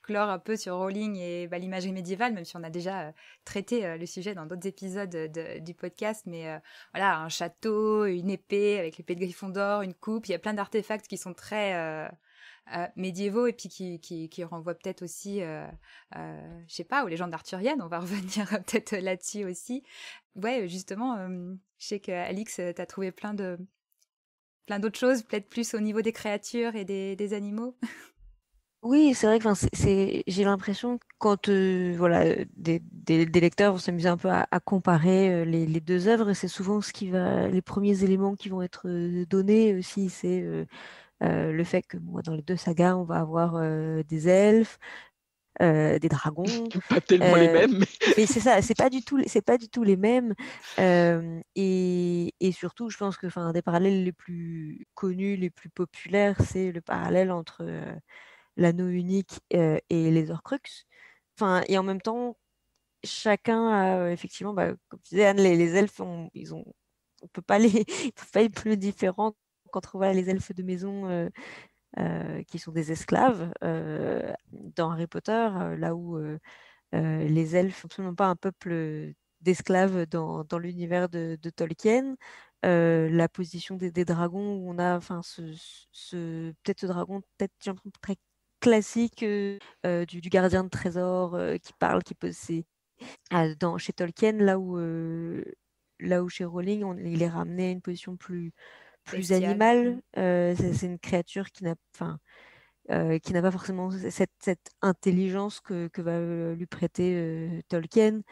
clore un peu sur Rowling et l'imagerie médiévale, même si on a déjà traité le sujet dans d'autres épisodes du podcast, mais voilà, un château, une épée avec l'épée de Gryffondor, une coupe, il y a plein d'artefacts qui sont très médiévaux et puis qui renvoient peut-être aussi, je sais pas, aux légendes arthuriennes, on va revenir peut-être là-dessus aussi. Ouais, justement, je sais qu'Alix, t'as trouvé plein d'autres choses, peut-être plus au niveau des créatures et des animaux. Oui, c'est vrai que j'ai l'impression que quand des lecteurs vont s'amuser un peu à comparer les deux œuvres, c'est souvent les premiers éléments qui vont être donnés aussi, c'est le fait que dans les deux sagas, on va avoir des elfes, des dragons. Pas tellement les mêmes. Mais c'est ça, c'est pas du tout les mêmes. Et surtout, je pense que un des parallèles les plus connus, les plus populaires, c'est le parallèle entre l'anneau unique et les Horcruxes. Et en même temps, chacun a effectivement, comme tu disais, Anne, les elfes, on peut pas ils peuvent pas être plus différents qu'entre les elfes de maison qui sont des esclaves dans Harry Potter, là où les elfes sont absolument pas un peuple d'esclaves dans l'univers de Tolkien. La position des dragons, où on a peut-être ce dragon, peut-être j'ai l'impression très classique du gardien de trésor qui parle, qui pose chez Tolkien, là où chez Rowling, il est ramené à une position plus animale. C'est une créature qui n'a pas forcément cette intelligence que va lui prêter Tolkien.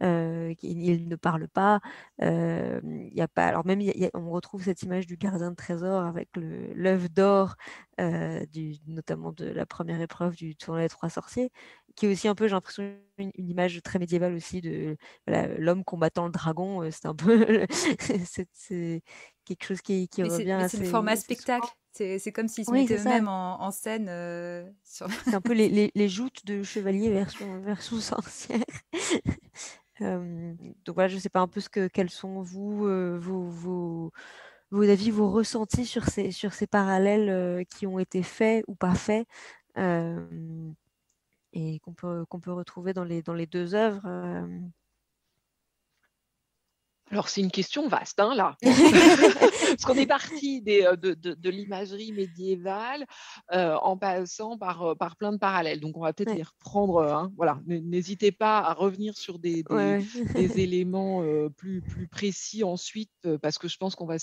Il ne parle pas. Y a pas alors même on retrouve cette image du gardien de trésor avec l'œuf d'or, notamment de la première épreuve du tournoi des trois sorciers, qui est aussi un peu, j'ai l'impression, une image très médiévale aussi de l'homme combattant le dragon. C'est un peu c'est quelque chose qui mais revient c'est le format assez spectacle. souvent. C'est comme s'ils se Oui, mettaient c'est ça. eux-mêmes en scène sur... C'est un peu les joutes de chevalier versus sorcière. Donc voilà, je sais pas un peu quels sont vos avis, vos ressentis sur ces parallèles qui ont été faits ou pas faits et qu'on peut retrouver dans les deux œuvres. Alors, c'est une question vaste, hein, là. Parce qu'on est parti de l'imagerie médiévale en passant par plein de parallèles. Donc, on va peut-être Ouais. les reprendre. Hein, voilà. N'hésitez pas à revenir sur des éléments plus précis ensuite, parce que je pense qu'on va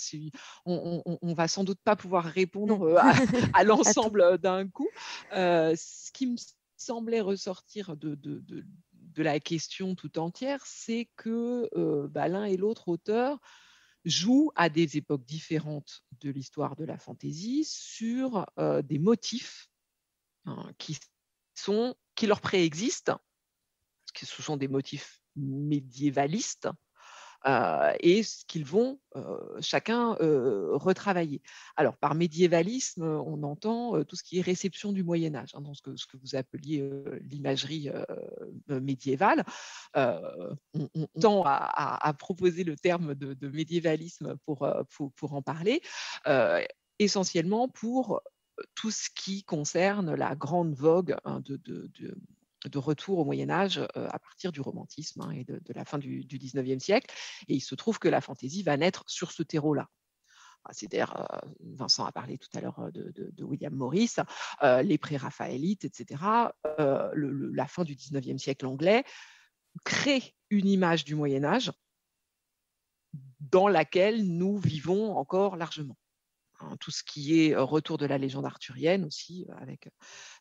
sans doute pas pouvoir répondre à l'ensemble d'un coup. Ce qui me semblait ressortir de la question tout entière, c'est que l'un et l'autre auteur jouent à des époques différentes de l'histoire de la fantaisie sur des motifs qui leur préexistent, parce que ce sont des motifs médiévalistes, et ce qu'ils vont chacun retravailler. Alors, par médiévalisme, on entend tout ce qui est réception du Moyen-Âge, hein, dans ce que vous appeliez l'imagerie médiévale. On tend à proposer le terme de médiévalisme pour en parler, essentiellement pour tout ce qui concerne la grande vogue de retour au Moyen-Âge à partir du romantisme et de la fin du 19e siècle. Et il se trouve que la fantaisie va naître sur ce terreau-là. C'est-à-dire, Vincent a parlé tout à l'heure de William Morris, les pré-raphaélites, etc. La fin du 19e siècle anglais crée une image du Moyen-Âge dans laquelle nous vivons encore largement. Tout ce qui est retour de la légende arthurienne aussi, avec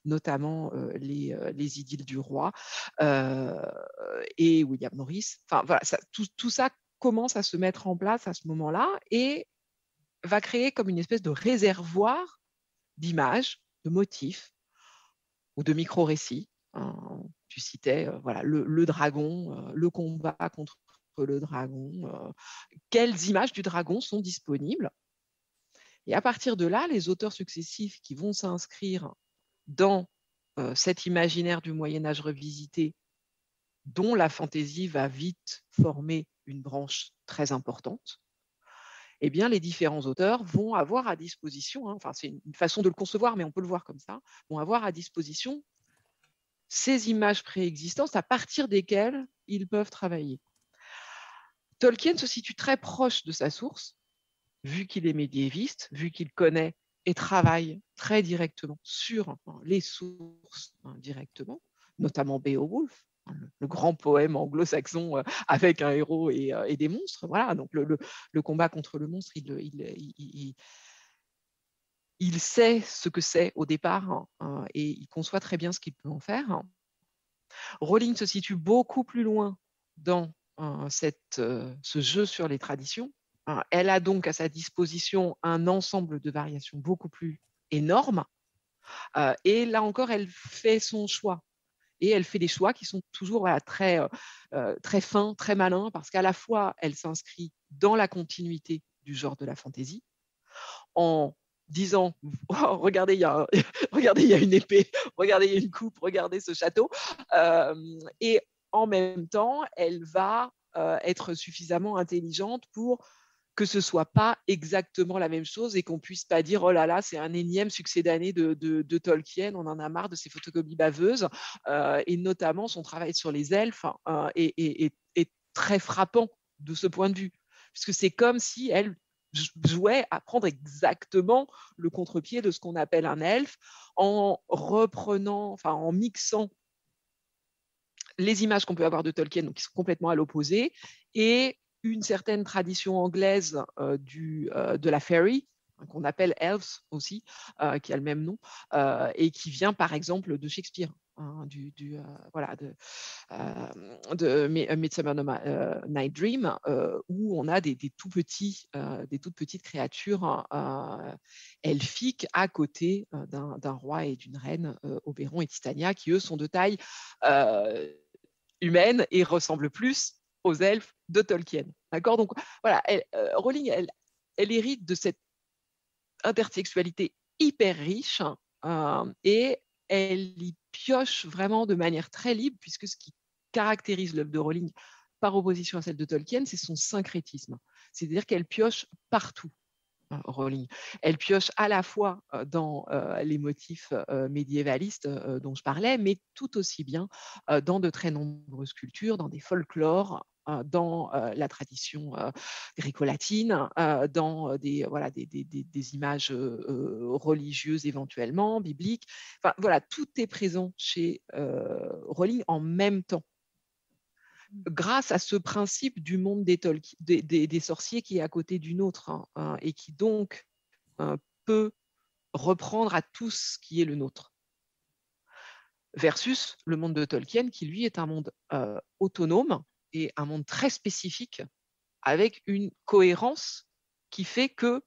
notamment les idylles du roi et William Morris. Enfin, voilà, tout ça commence à se mettre en place à ce moment-là et va créer comme une espèce de réservoir d'images, de motifs ou de micro-récits. Tu citais voilà, le dragon, le combat contre le dragon. Quelles images du dragon sont disponibles? Et à partir de là, les auteurs successifs qui vont s'inscrire dans cet imaginaire du Moyen-Âge revisité, dont la fantaisie va vite former une branche très importante, eh bien, les différents auteurs vont avoir à disposition, enfin, c'est une façon de le concevoir, mais on peut le voir comme ça, vont avoir à disposition ces images préexistantes à partir desquelles ils peuvent travailler. Tolkien se situe très proche de sa source, vu qu'il est médiéviste, vu qu'il connaît et travaille très directement sur les sources directement, notamment Beowulf, le grand poème anglo-saxon avec un héros et des monstres. Voilà, donc le combat contre le monstre, il sait ce que c'est au départ et il conçoit très bien ce qu'il peut en faire. Rowling se situe beaucoup plus loin dans ce jeu sur les traditions. Elle a donc à sa disposition un ensemble de variations beaucoup plus énormes. Et là encore, elle fait son choix. Et elle fait des choix qui sont toujours très fins, très malins, parce qu'à la fois, elle s'inscrit dans la continuité du genre de la fantaisie, en disant oh, regardez, il y a une épée, regardez, il y a une coupe, regardez ce château. Et en même temps, elle va être suffisamment intelligente pour que ce ne soit pas exactement la même chose et qu'on ne puisse pas dire « Oh là là, c'est un énième succès d'année de Tolkien, on en a marre de ces photocopies baveuses. » Et notamment, son travail sur les elfes est très frappant de ce point de vue. Puisque c'est comme si elle jouait à prendre exactement le contre-pied de ce qu'on appelle un elfe en reprenant, enfin en mixant les images qu'on peut avoir de Tolkien, donc qui sont complètement à l'opposé, et une certaine tradition anglaise de la fairy, qu'on appelle elves aussi, qui a le même nom, et qui vient par exemple de Shakespeare, de Midsummer Night Dream, où on a des toutes petites créatures elfiques à côté d'un roi et d'une reine, Oberon et Titania, qui eux sont de taille humaine et ressemblent plus aux elfes de Tolkien. D'accord ? Donc voilà, Rowling, elle hérite de cette intersexualité hyper riche et elle y pioche vraiment de manière très libre, puisque ce qui caractérise l'œuvre de Rowling par opposition à celle de Tolkien, c'est son syncrétisme. C'est-à-dire qu'elle pioche partout. Rowling. Elle pioche à la fois dans les motifs médiévalistes dont je parlais, mais tout aussi bien dans de très nombreuses cultures, dans des folklores, dans la tradition gréco-latine, dans des images religieuses éventuellement, bibliques. Enfin, voilà, tout est présent chez Rowling en même temps, grâce à ce principe du monde des sorciers qui est à côté du nôtre, et qui donc peut reprendre à tout ce qui est le nôtre. Versus le monde de Tolkien, qui lui est un monde autonome et un monde très spécifique, avec une cohérence qui fait que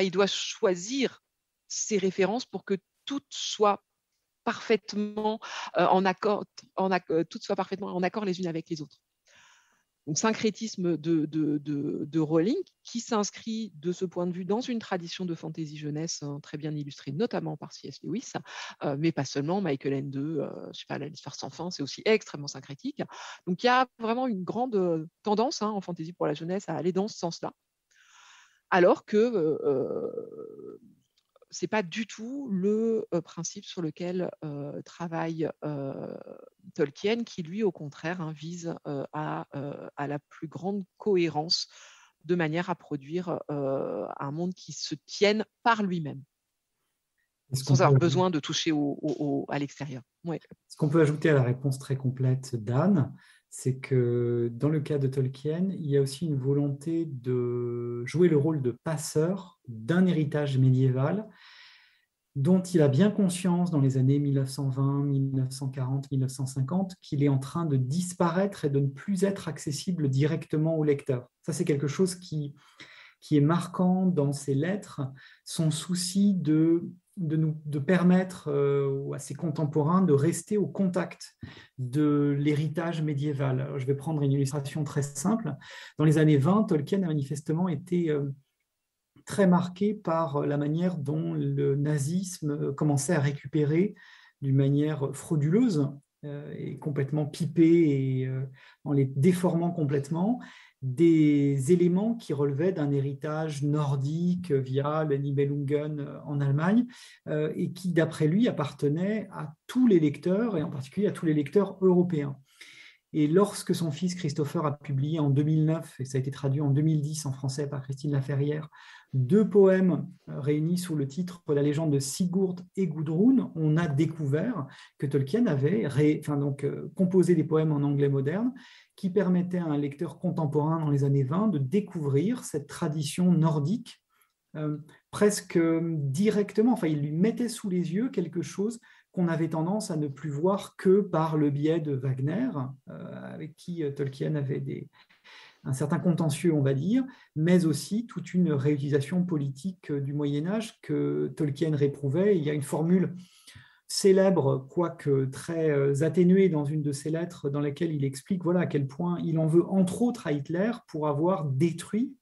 il doit choisir ses références pour que toutes soient parfaitement en accord les unes avec les autres. Donc, syncrétisme de Rowling, qui s'inscrit de ce point de vue dans une tradition de fantasy jeunesse très bien illustrée, notamment par C.S. Lewis, mais pas seulement. Michael Ende, l'histoire sans fin, c'est aussi extrêmement syncrétique. Donc, il y a vraiment une grande tendance en fantasy pour la jeunesse à aller dans ce sens-là, alors que ce n'est pas du tout le principe sur lequel travaille Tolkien, qui lui, au contraire, vise à la plus grande cohérence, de manière à produire un monde qui se tienne par lui-même, sans avoir besoin de toucher à l'extérieur. Ouais. Ce qu'on peut ajouter à la réponse très complète d'Anne, c'est que dans le cas de Tolkien, il y a aussi une volonté de jouer le rôle de passeur d'un héritage médiéval dont il a bien conscience dans les années 1920, 1940, 1950, qu'il est en train de disparaître et de ne plus être accessible directement au lecteur. Ça, c'est quelque chose qui est marquant dans ses lettres, son souci de permettre à ses contemporains de rester au contact de l'héritage médiéval. Alors, je vais prendre une illustration très simple. Dans les années 20, Tolkien a manifestement été très marqué par la manière dont le nazisme commençait à récupérer d'une manière frauduleuse et complètement pipée et en les déformant complètement des éléments qui relevaient d'un héritage nordique via le Nibelungen en Allemagne et qui, d'après lui, appartenaient à tous les lecteurs et en particulier à tous les lecteurs européens. Et lorsque son fils Christopher a publié en 2009, et ça a été traduit en 2010 en français par Christine Laferrière, 2 poèmes réunis sous le titre La légende de Sigurd et Gudrun, on a découvert que Tolkien avait composé des poèmes en anglais moderne qui permettaient à un lecteur contemporain dans les années 20 de découvrir cette tradition nordique presque directement. Enfin, il lui mettait sous les yeux quelque chose qu'on avait tendance à ne plus voir que par le biais de Wagner, avec qui Tolkien avait un certain contentieux, on va dire, mais aussi toute une réutilisation politique du Moyen-Âge que Tolkien réprouvait. Il y a une formule célèbre, quoique très atténuée dans une de ses lettres, dans laquelle il explique à quel point il en veut, entre autres, à Hitler pour avoir détruit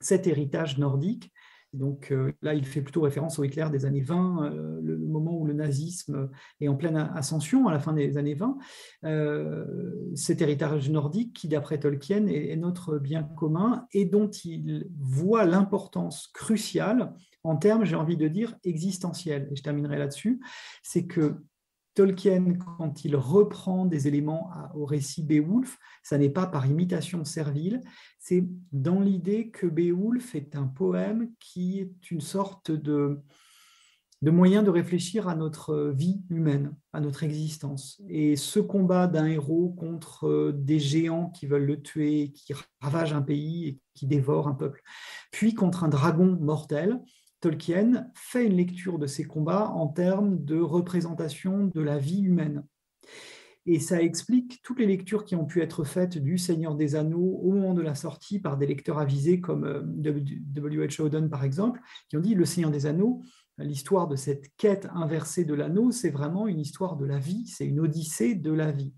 cet héritage nordique. Donc là, il fait plutôt référence au Hitler des années 20, le moment où le nazisme est en pleine ascension, à la fin des années 20. Cet héritage nordique qui, d'après Tolkien, est notre bien commun et dont il voit l'importance cruciale en termes, j'ai envie de dire, existentiels. Et je terminerai là-dessus, c'est que Tolkien, quand il reprend des éléments au récit Beowulf, ça n'est pas par imitation servile, c'est dans l'idée que Beowulf est un poème qui est une sorte de moyen de réfléchir à notre vie humaine, à notre existence. Et ce combat d'un héros contre des géants qui veulent le tuer, qui ravagent un pays et qui dévorent un peuple, puis contre un dragon mortel, Tolkien fait une lecture de ces combats en termes de représentation de la vie humaine. Et ça explique toutes les lectures qui ont pu être faites du Seigneur des Anneaux au moment de la sortie par des lecteurs avisés comme W.H. Auden, par exemple, qui ont dit le Seigneur des Anneaux, l'histoire de cette quête inversée de l'anneau, c'est vraiment une histoire de la vie, c'est une odyssée de la vie.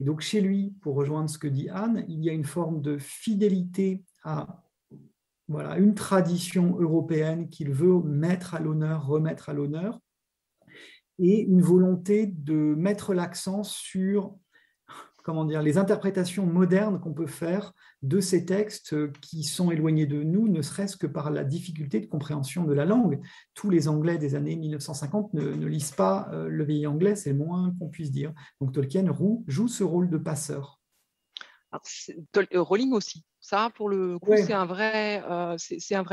Et donc chez lui, pour rejoindre ce que dit Anne, il y a une forme de fidélité à Voilà, une tradition européenne qu'il veut mettre à l'honneur, remettre à l'honneur, et une volonté de mettre l'accent sur les interprétations modernes qu'on peut faire de ces textes qui sont éloignés de nous, ne serait-ce que par la difficulté de compréhension de la langue. Tous les Anglais des années 1950 ne lisent pas le vieil anglais, c'est le moins qu'on puisse dire. Donc Tolkien joue ce rôle de passeur. Rowling aussi. Ça, pour le coup, c'est un vrai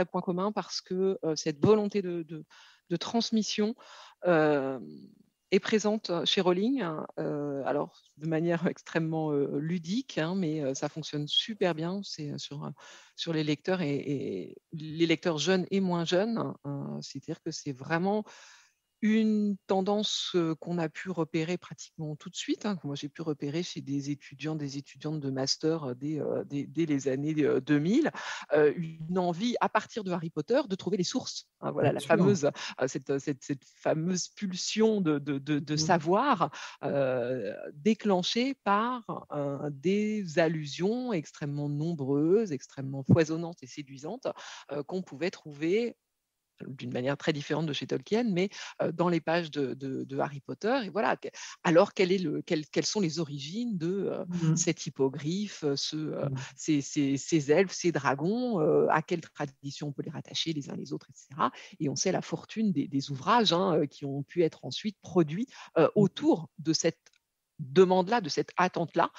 point commun parce que cette volonté de transmission est présente chez Rowling, alors de manière extrêmement ludique, mais ça fonctionne super bien. C'est sur les lecteurs et les lecteurs jeunes et moins jeunes. C'est-à-dire que c'est vraiment une tendance qu'on a pu repérer pratiquement tout de suite, que moi j'ai pu repérer chez des étudiants, des étudiantes de master dès les années 2000, une envie à partir de Harry Potter de trouver les sources. Voilà, cette fameuse pulsion de savoir déclenchée par des allusions extrêmement nombreuses, extrêmement foisonnantes et séduisantes qu'on pouvait trouver d'une manière très différente de chez Tolkien, mais dans les pages de Harry Potter. Et voilà. Alors, quelles sont les origines de cet hippogriffe, ces elfes, ces dragons, à quelle tradition on peut les rattacher les uns les autres, etc. Et on sait la fortune des ouvrages qui ont pu être ensuite produits autour de cette demande-là, de cette attente-là,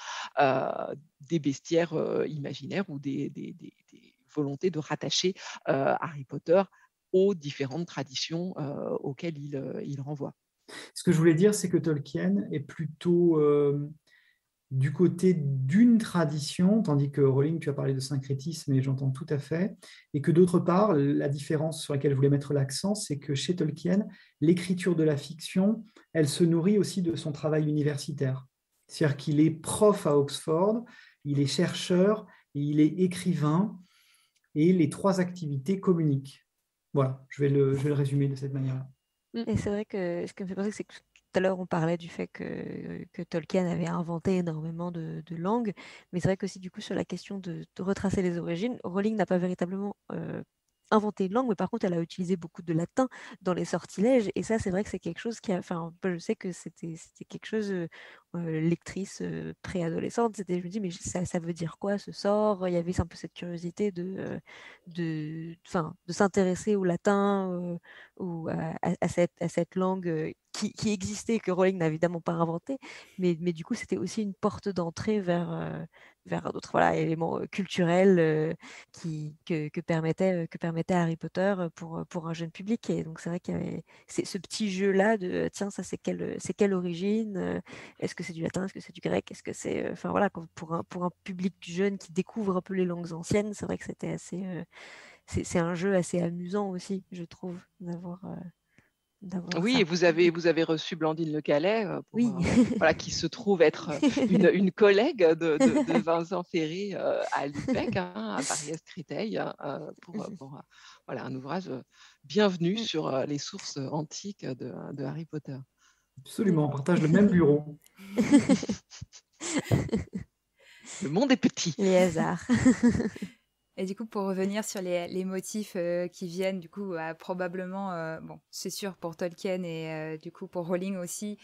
des bestiaires imaginaires ou des volontés de rattacher Harry Potter aux différentes traditions auxquelles il renvoie. Ce que je voulais dire, c'est que Tolkien est plutôt du côté d'une tradition, tandis que Rowling, tu as parlé de syncrétisme, et j'entends tout à fait, et que d'autre part, la différence sur laquelle je voulais mettre l'accent, c'est que chez Tolkien, l'écriture de la fiction, elle se nourrit aussi de son travail universitaire. C'est-à-dire qu'il est prof à Oxford, il est chercheur, et il est écrivain, et les trois activités communiquent. Voilà, je vais le résumer de cette manière-là. Et c'est vrai que ce qui me fait penser, c'est que tout à l'heure, on parlait du fait que Tolkien avait inventé énormément de langues, mais c'est vrai qu'aussi, du coup, sur la question de retracer les origines, Rowling n'a pas véritablement inventé une langue, mais par contre, elle a utilisé beaucoup de latin dans les sortilèges, et ça, c'est vrai que c'est quelque chose qui a... Enfin, je sais que c'était quelque chose, lectrice préadolescente, je me dis, mais ça veut dire quoi, ce sort? Il y avait un peu cette curiosité de s'intéresser au latin, ou à cette langue qui existait, que Rowling n'a évidemment pas inventé, mais du coup, c'était aussi une porte d'entrée vers d'autres éléments culturels que permettait Harry Potter pour un jeune public. Et donc, c'est vrai qu'il y avait ce petit jeu-là de tiens, ça, c'est quelle origine? Est-ce que c'est du latin? Est-ce que c'est du grec? Est-ce que c'est. Enfin, voilà, pour un public jeune qui découvre un peu les langues anciennes, c'est vrai que c'était assez. C'est un jeu assez amusant aussi, je trouve, d'avoir oui, ça. et vous avez reçu Blandine Le Calais, Oui. qui se trouve être une collègue de Vincent Ferré à l'UPEC, à Paris-Est-Créteil, pour un ouvrage bienvenu sur les sources antiques de Harry Potter. Absolument, on partage le même bureau. Le monde est petit. Les hasards. Et du coup, pour revenir sur les motifs qui viennent, du coup, probablement, bon, c'est sûr pour Tolkien et du coup pour Rowling aussi,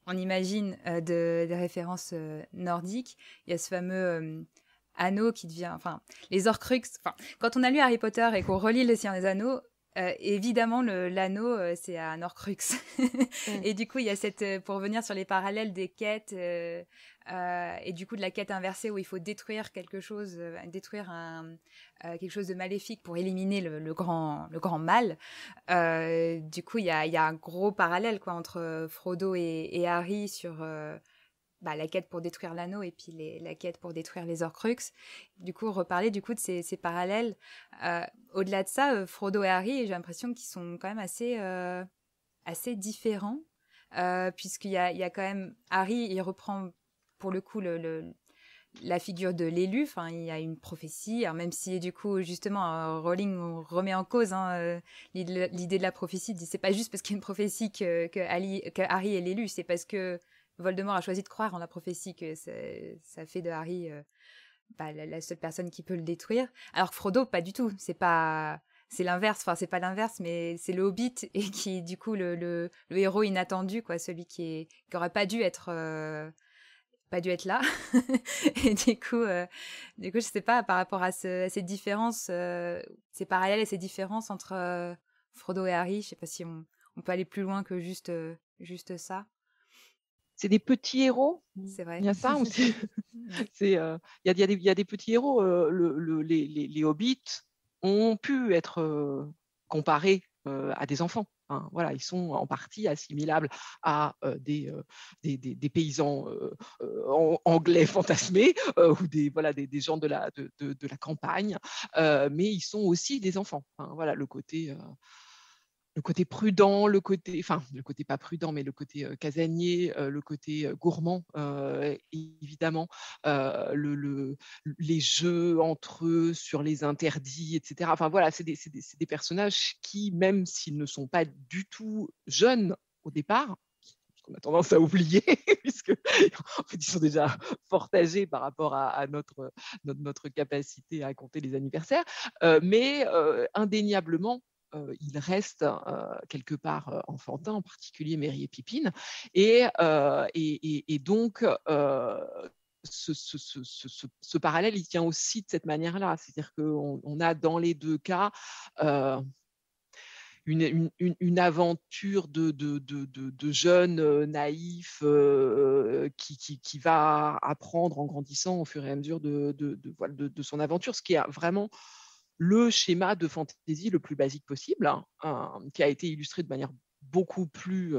on imagine des références nordiques. Il y a ce fameux anneau qui devient, enfin, les Horcruxes. Enfin, quand on a lu Harry Potter et qu'on relit Le Seigneur des Anneaux, évidemment, l'anneau, c'est un Horcrux. Et du coup, il y a pour revenir sur les parallèles des quêtes, et du coup de la quête inversée où il faut détruire quelque chose, quelque chose de maléfique pour éliminer le grand mal. Du coup, il y a un gros parallèle entre Frodo et Harry sur la quête pour détruire l'anneau et puis la quête pour détruire les Horcruxes. Du coup, reparler de ces parallèles. Au-delà de ça, Frodo et Harry, j'ai l'impression qu'ils sont quand même assez différents, puisqu'il y a quand même... Harry, il reprend pour le coup la figure de l'élu. Enfin, il y a une prophétie. Alors même si du coup, justement, Rowling remet en cause l'idée de la prophétie. C'est pas juste parce qu'il y a une prophétie que Harry est l'élu, c'est parce que Voldemort a choisi de croire en la prophétie que ça fait de Harry la seule personne qui peut le détruire. Alors que Frodo, pas du tout. C'est l'inverse. Enfin, c'est pas l'inverse, mais c'est le Hobbit et qui, du coup, le héros inattendu, quoi, celui qui aurait pas dû être là. Et du coup, je sais pas, par rapport à ces différences, ces parallèles et ces différences entre Frodo et Harry, je sais pas si on peut aller plus loin que juste ça. C'est des petits héros. C'est vrai. Il y a ça aussi. Il y a des petits héros. Les hobbits ont pu être comparés à des enfants. Hein, voilà, ils sont en partie assimilables à des paysans anglais fantasmés ou des gens de la campagne, mais ils sont aussi des enfants. Hein, voilà, le côté prudent, le côté pas prudent, mais le côté casanier, le côté gourmand, évidemment, les jeux entre eux sur les interdits, etc. Enfin voilà, c'est des personnages qui, même s'ils ne sont pas du tout jeunes au départ, qu'on a tendance à oublier, puisque en fait, ils sont déjà fort âgés par rapport à notre capacité à compter les anniversaires, mais indéniablement, il reste quelque part enfantin, en particulier Merry et Pippin, et donc ce parallèle, il tient aussi de cette manière-là, c'est-à-dire qu'on a dans les deux cas une aventure de jeunes naïfs qui va apprendre en grandissant au fur et à mesure de son aventure, ce qui est vraiment le schéma de fantasy le plus basique possible, qui a été illustré de manière beaucoup plus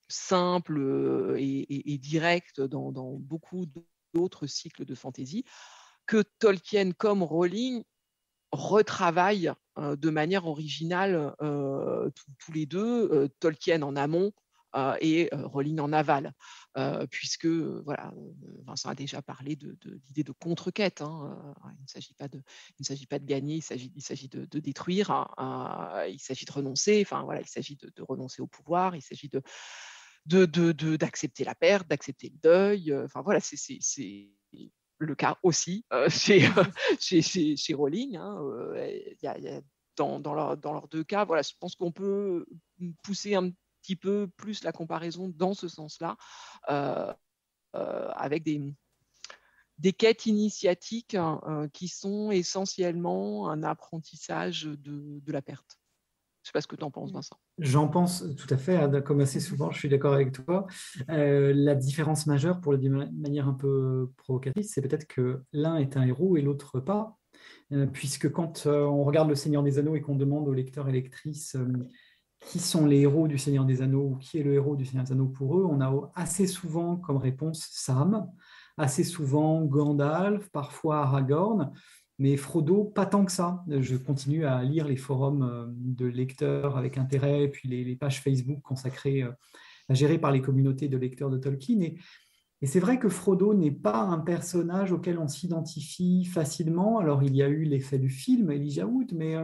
simple et directe dans beaucoup d'autres cycles de fantasy, que Tolkien comme Rowling retravaillent de manière originale tous les deux, Tolkien en amont et Rowling en aval, puisque Vincent a déjà parlé d'idée de contre-quête. Hein, il ne s'agit pas de gagner, il s'agit de détruire, il s'agit de renoncer, il s'agit de renoncer au pouvoir, il s'agit d'accepter la perte, d'accepter le deuil. C'est le cas aussi chez Rowling. Hein, y a dans leurs deux cas, je pense qu'on peut pousser un petit peu plus la comparaison dans ce sens-là, avec des quêtes initiatiques qui sont essentiellement un apprentissage de la perte. Je ne sais pas ce que tu en penses, Vincent. J'en pense tout à fait, comme assez souvent, je suis d'accord avec toi. La différence majeure, pour le dire de manière un peu provocatrice, c'est peut-être que l'un est un héros et l'autre pas, puisque quand on regarde Le Seigneur des Anneaux et qu'on demande aux lecteurs et lectrices qui sont les héros du Seigneur des Anneaux ou qui est le héros du Seigneur des Anneaux pour eux, on a assez souvent comme réponse Sam, assez souvent Gandalf, parfois Aragorn, mais Frodo, pas tant que ça. Je continue à lire les forums de lecteurs avec intérêt, puis les pages Facebook consacrées, gérées par les communautés de lecteurs de Tolkien. Et c'est vrai que Frodo n'est pas un personnage auquel on s'identifie facilement. Alors, il y a eu l'effet du film, Elijah Wood, mais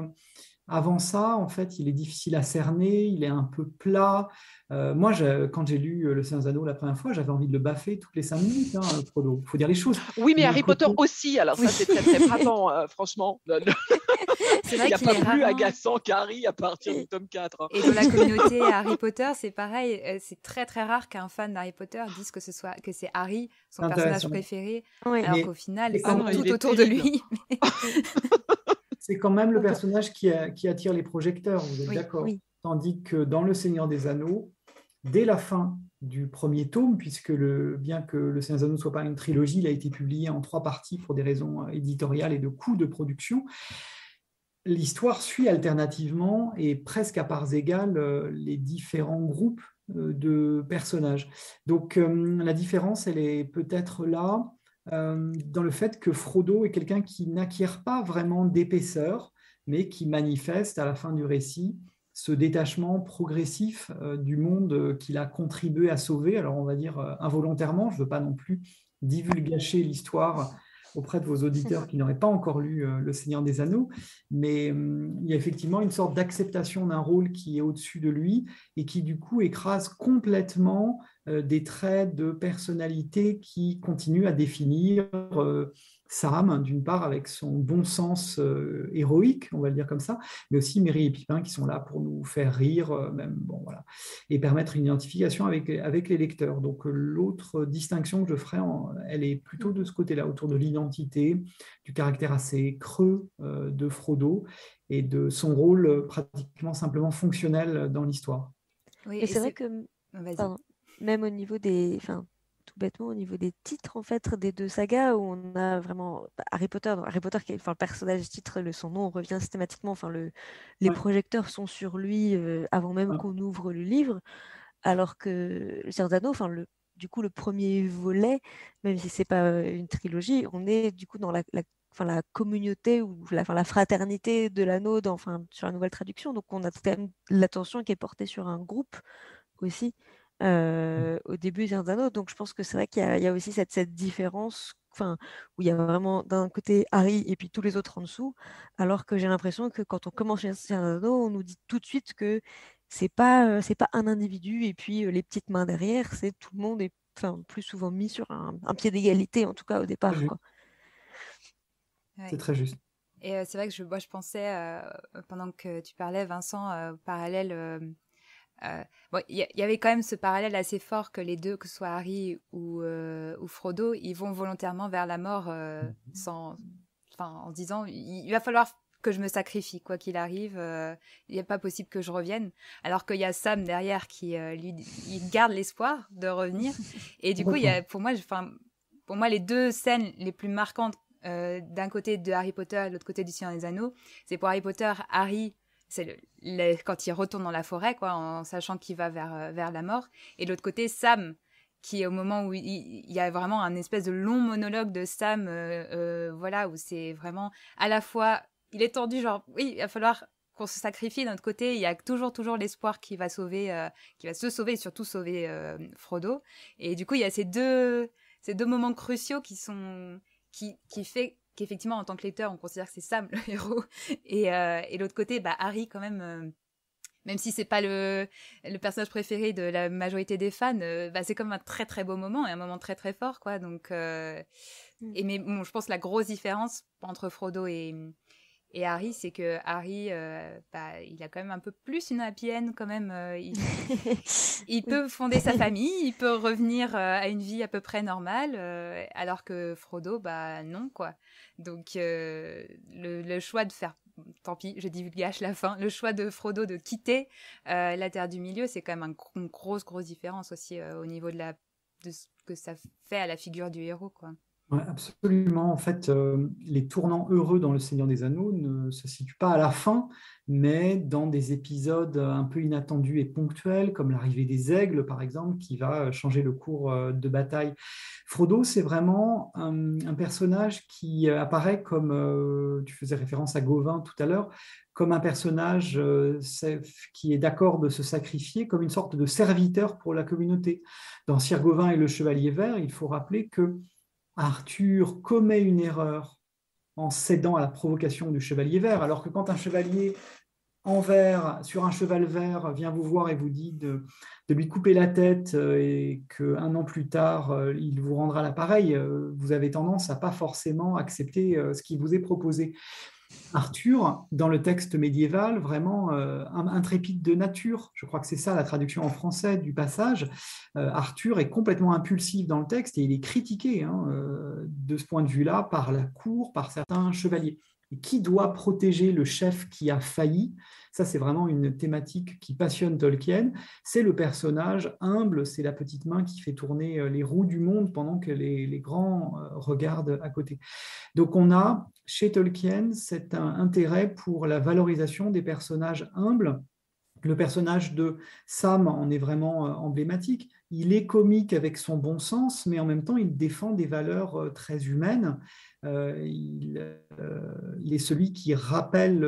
avant ça, en fait, il est difficile à cerner, il est un peu plat. Moi, quand j'ai lu Le Seigneur des Anneaux la première fois, j'avais envie de le baffer toutes les 5 minutes, Frodo. Il faut dire les choses. Oui, mais Harry Potter aussi, alors ça, c'est très, très frappant, franchement. C'est vrai il n'y a pas plus agaçant qu'Harry à partir du tome 4. Hein. Et dans la communauté Harry Potter, c'est pareil. C'est très, très rare qu'un fan d'Harry Potter dise que c'est Harry, son personnage préféré, alors qu'au final, c'est tout autour de lui. C'est quand même le personnage qui attire les projecteurs, vous êtes d'accord? Oui. Tandis que dans Le Seigneur des Anneaux, dès la fin du premier tome, puisque bien que Le Seigneur des Anneaux ne soit pas une trilogie, il a été publié en 3 parties pour des raisons éditoriales et de coûts de production, l'histoire suit alternativement et presque à parts égales les différents groupes de personnages. Donc la différence, elle est peut-être là, dans le fait que Frodo est quelqu'un qui n'acquiert pas vraiment d'épaisseur, mais qui manifeste à la fin du récit ce détachement progressif du monde qu'il a contribué à sauver. Alors on va dire involontairement, je ne veux pas non plus divulgacher l'histoire auprès de vos auditeurs qui n'auraient pas encore lu Le Seigneur des Anneaux, mais il y a effectivement une sorte d'acceptation d'un rôle qui est au-dessus de lui et qui du coup écrase complètement des traits de personnalité qui continuent à définir Sam, d'une part avec son bon sens héroïque, on va le dire comme ça, mais aussi Merry et Pipin qui sont là pour nous faire rire, même, bon, voilà, et permettre une identification avec les lecteurs. Donc l'autre distinction que je ferai, elle est plutôt de ce côté-là, autour de l'identité, du caractère assez creux de Frodo et de son rôle pratiquement simplement fonctionnel dans l'histoire. Oui, Mais c'est vrai que, Vas-y. pardon, même au niveau des, enfin, tout bêtement au niveau des titres en fait des deux sagas où on a vraiment Harry Potter qui est, enfin, le personnage titre, son nom revient systématiquement, enfin les projecteurs sont sur lui avant même qu'on ouvre le livre, alors que le Seigneur des Anneaux, enfin du coup le premier volet, même si c'est pas une trilogie, on est du coup dans la communauté ou la fraternité de l'anneau sur la nouvelle traduction, donc on a quand même l'attention qui est portée sur un groupe aussi au début des Anneaux. Donc je pense que c'est vrai qu'il y a aussi cette différence, où il y a vraiment d'un côté Harry et puis tous les autres en dessous, alors que j'ai l'impression que quand on commence les Anneaux, on nous dit tout de suite que c'est pas un individu et puis les petites mains derrière, c'est tout le monde est plus souvent mis sur un pied d'égalité, en tout cas au départ, quoi. Ouais. C'est très juste. Et c'est vrai que moi je pensais, pendant que tu parlais, Vincent, au parallèle. Bon, il y avait quand même ce parallèle assez fort que les deux, que ce soit Harry ou Frodo, ils vont volontairement vers la mort en disant il va falloir que je me sacrifie quoi qu'il arrive, il n'est pas possible que je revienne, alors qu'il y a Sam derrière qui lui il garde l'espoir de revenir. Et du coup il y a pour moi les deux scènes les plus marquantes, d'un côté de Harry Potter et de l'autre côté du Seigneur des Anneaux, c'est pour Harry Potter, Harry c'est quand il retourne dans la forêt, quoi, en sachant qu'il va vers la mort. Et de l'autre côté, Sam, qui au moment où il y a vraiment un espèce de long monologue de Sam, voilà, où c'est vraiment à la fois, il est tendu, genre, oui, il va falloir qu'on se sacrifie. D'un autre côté, il y a toujours l'espoir qu'il va sauver, qu'il va se sauver et surtout sauver Frodo. Et du coup, il y a ces deux moments cruciaux qui fait qu'effectivement, en tant que lecteur, on considère que c'est Sam le héros. Et l'autre côté, Harry, quand même si c'est pas le personnage préféré de la majorité des fans, c'est comme un très très beau moment et un moment très très fort, quoi. Donc, mais bon, je pense que la grosse différence entre Frodo et Harry, c'est que Harry, il a quand même un peu plus une happy end quand même. Il peut fonder sa famille, il peut revenir à une vie à peu près normale, alors que Frodo, non, quoi. Donc, le choix de faire, tant pis, je divulgage la fin, le choix de Frodo de quitter la Terre du Milieu, c'est quand même une grosse différence aussi au niveau de ce que ça fait à la figure du héros, quoi. Ouais, absolument. En fait, les tournants heureux dans Le Seigneur des Anneaux ne se situent pas à la fin, mais dans des épisodes un peu inattendus et ponctuels, comme l'arrivée des aigles, par exemple, qui va changer le cours de bataille. Frodo, c'est vraiment un personnage qui apparaît comme, tu faisais référence à Gauvin tout à l'heure, comme un personnage qui est d'accord de se sacrifier, comme une sorte de serviteur pour la communauté. Dans Sir Gauvin et le Chevalier Vert, il faut rappeler que Arthur commet une erreur en cédant à la provocation du chevalier vert, alors que quand un chevalier en vert, sur un cheval vert, vient vous voir et vous dit de lui couper la tête et qu'un an plus tard, il vous rendra l'appareil, vous avez tendance à pas forcément accepter ce qui vous est proposé. Arthur, dans le texte médiéval, vraiment intrépide de nature, je crois que c'est ça la traduction en français du passage, Arthur est complètement impulsif dans le texte et il est critiqué de ce point de vue-là par la cour, par certains chevaliers. Et qui doit protéger le chef qui a failli? Ça, c'est vraiment une thématique qui passionne Tolkien. C'est le personnage humble, c'est la petite main qui fait tourner les roues du monde pendant que les grands regardent à côté. Donc on a chez Tolkien cet intérêt pour la valorisation des personnages humbles. Le personnage de Sam en est vraiment emblématique. Il est comique avec son bon sens, mais en même temps, il défend des valeurs très humaines. Il est celui qui rappelle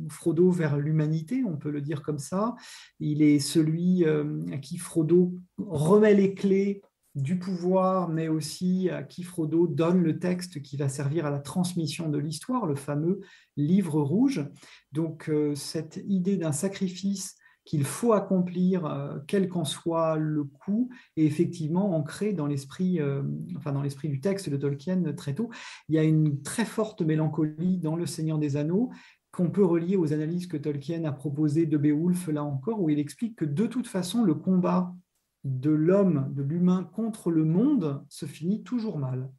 Frodo vers l'humanité, on peut le dire comme ça. Il est celui à qui Frodo remet les clés du pouvoir, mais aussi à qui Frodo donne le texte qui va servir à la transmission de l'histoire, le fameux livre rouge. Donc cette idée d'un sacrifice qu'il faut accomplir quel qu'en soit le coût, et effectivement ancré dans l'esprit du texte de Tolkien très tôt. Il y a une très forte mélancolie dans Le Seigneur des Anneaux, qu'on peut relier aux analyses que Tolkien a proposées de Beowulf, là encore, où il explique que de toute façon, le combat de l'homme, de l'humain contre le monde se finit toujours mal.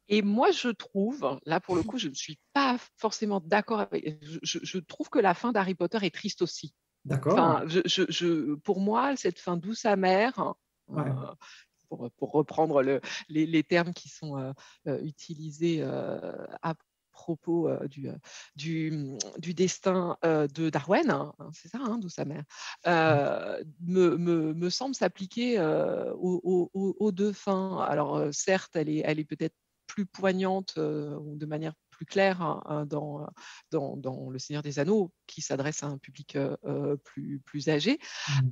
Et moi, je trouve, là pour le coup, je ne suis pas forcément d'accord avec. Je trouve que la fin d'Harry Potter est triste aussi. D'accord. Enfin, pour moi, cette fin douce amère, Ouais. pour reprendre les termes qui sont utilisés à propos du destin de Darwin, hein, c'est ça, hein, douce amère, me semble s'appliquer aux deux fins. Alors, certes, elle est peut-être plus poignante ou de manière plus claire hein, dans Le Seigneur des Anneaux, qui s'adresse à un public plus âgé.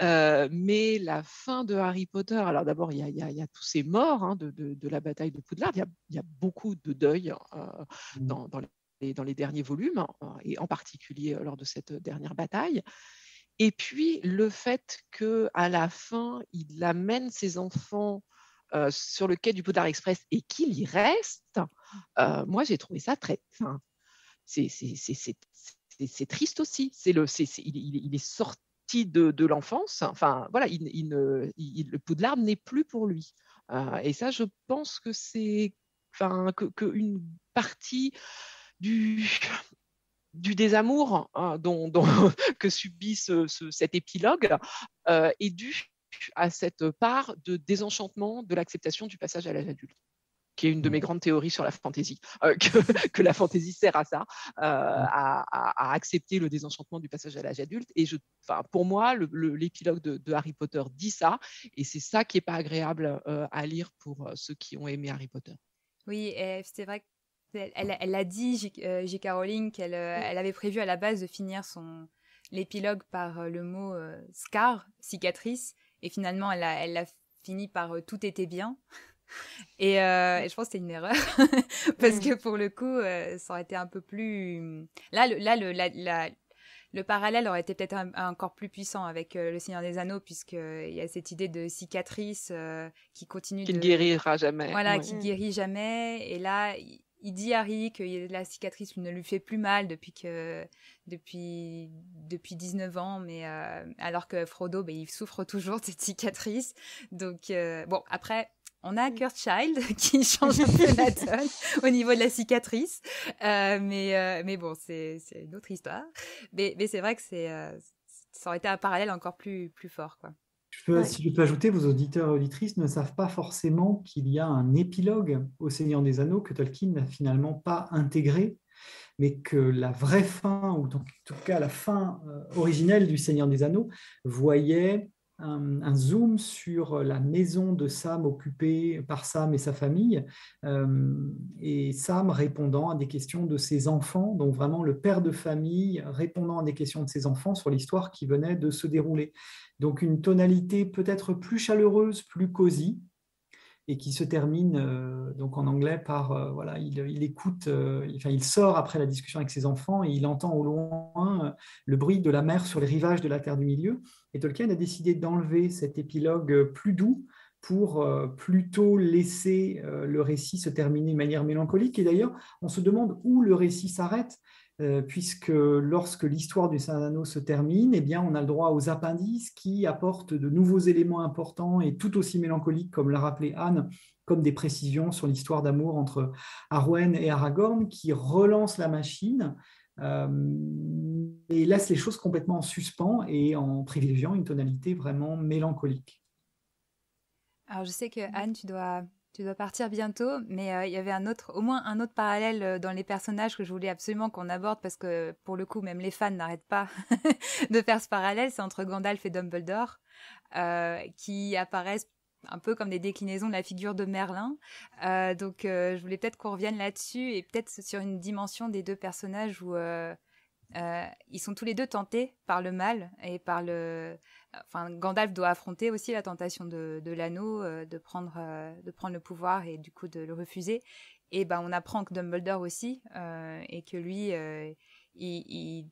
Mais la fin de Harry Potter, alors d'abord, il y a tous ces morts hein, de la bataille de Poudlard, il y a beaucoup de deuil dans les derniers volumes, et en particulier lors de cette dernière bataille. Et puis, le fait qu'à la fin, il amène ses enfants sur le quai du Poudlard Express et qu'il y reste, moi, j'ai trouvé ça très... C'est triste aussi. Il est sorti de l'enfance. Enfin, voilà, le Poudlard n'est plus pour lui. Et ça, je pense que c'est qu'une partie du désamour hein, que subit cet épilogue est due à cette part de désenchantement de l'acceptation du passage à l'âge adulte, qui est une de mes grandes théories sur la fantaisie, que la fantaisie sert à ça, à accepter le désenchantement du passage à l'âge adulte. Et pour moi, l'épilogue de Harry Potter dit ça, et c'est ça qui n'est pas agréable à lire pour ceux qui ont aimé Harry Potter. Oui, et c'est vrai qu'elle a dit, J.K. Rowling, qu'elle avait prévu à la base de finir l'épilogue par le mot scar, cicatrice, et finalement elle a fini par tout était bien. Et je pense que c'était une erreur parce que pour le coup ça aurait été un peu plus le parallèle aurait été peut-être encore plus puissant avec Le Seigneur des Anneaux, puisqu'il y a cette idée de cicatrice qui continue qui ne guérira jamais. Voilà, qui guérit jamais. Et là, il dit à Harry que la cicatrice ne lui fait plus mal depuis 19 ans, mais alors que Frodo, il souffre toujours de cette cicatrice. Donc, bon, après... On a Kurt Child qui change un peu la donne au niveau de la cicatrice, mais bon, c'est une autre histoire. Mais c'est vrai que ça aurait été un parallèle encore plus fort, quoi. Si je peux ajouter, vos auditeurs et auditrices ne savent pas forcément qu'il y a un épilogue au Seigneur des Anneaux que Tolkien n'a finalement pas intégré, mais que la vraie fin, ou en tout cas la fin originelle du Seigneur des Anneaux, voyait un zoom sur la maison de Sam occupée par Sam et sa famille, et Sam répondant à des questions de ses enfants, donc vraiment le père de famille répondant à des questions de ses enfants sur l'histoire qui venait de se dérouler. Donc une tonalité peut-être plus chaleureuse, plus cosy, et qui se termine donc en anglais par voilà, il écoute, il sort après la discussion avec ses enfants et il entend au loin le bruit de la mer sur les rivages de la Terre du Milieu. Et Tolkien a décidé d'enlever cet épilogue plus doux pour plutôt laisser le récit se terminer de manière mélancolique. Et d'ailleurs, on se demande où le récit s'arrête, puisque lorsque l'histoire du Seigneur des Anneaux se termine, eh bien, on a le droit aux appendices qui apportent de nouveaux éléments importants et tout aussi mélancoliques, comme l'a rappelé Anne, comme des précisions sur l'histoire d'amour entre Arwen et Aragorn, qui relance la machine et laisse les choses complètement en suspens et en privilégiant une tonalité vraiment mélancolique. Alors, je sais que Anne, tu dois partir bientôt, mais il y avait au moins un autre parallèle dans les personnages que je voulais absolument qu'on aborde, parce que pour le coup, même les fans n'arrêtent pas de faire ce parallèle. C'est entre Gandalf et Dumbledore, qui apparaissent un peu comme des déclinaisons de la figure de Merlin. Donc, je voulais peut-être qu'on revienne là-dessus, et peut-être sur une dimension des deux personnages où ils sont tous les deux tentés par le mal et par Gandalf doit affronter aussi la tentation de l'anneau, de prendre le pouvoir et du coup de le refuser. Et on apprend que Dumbledore aussi, et que lui,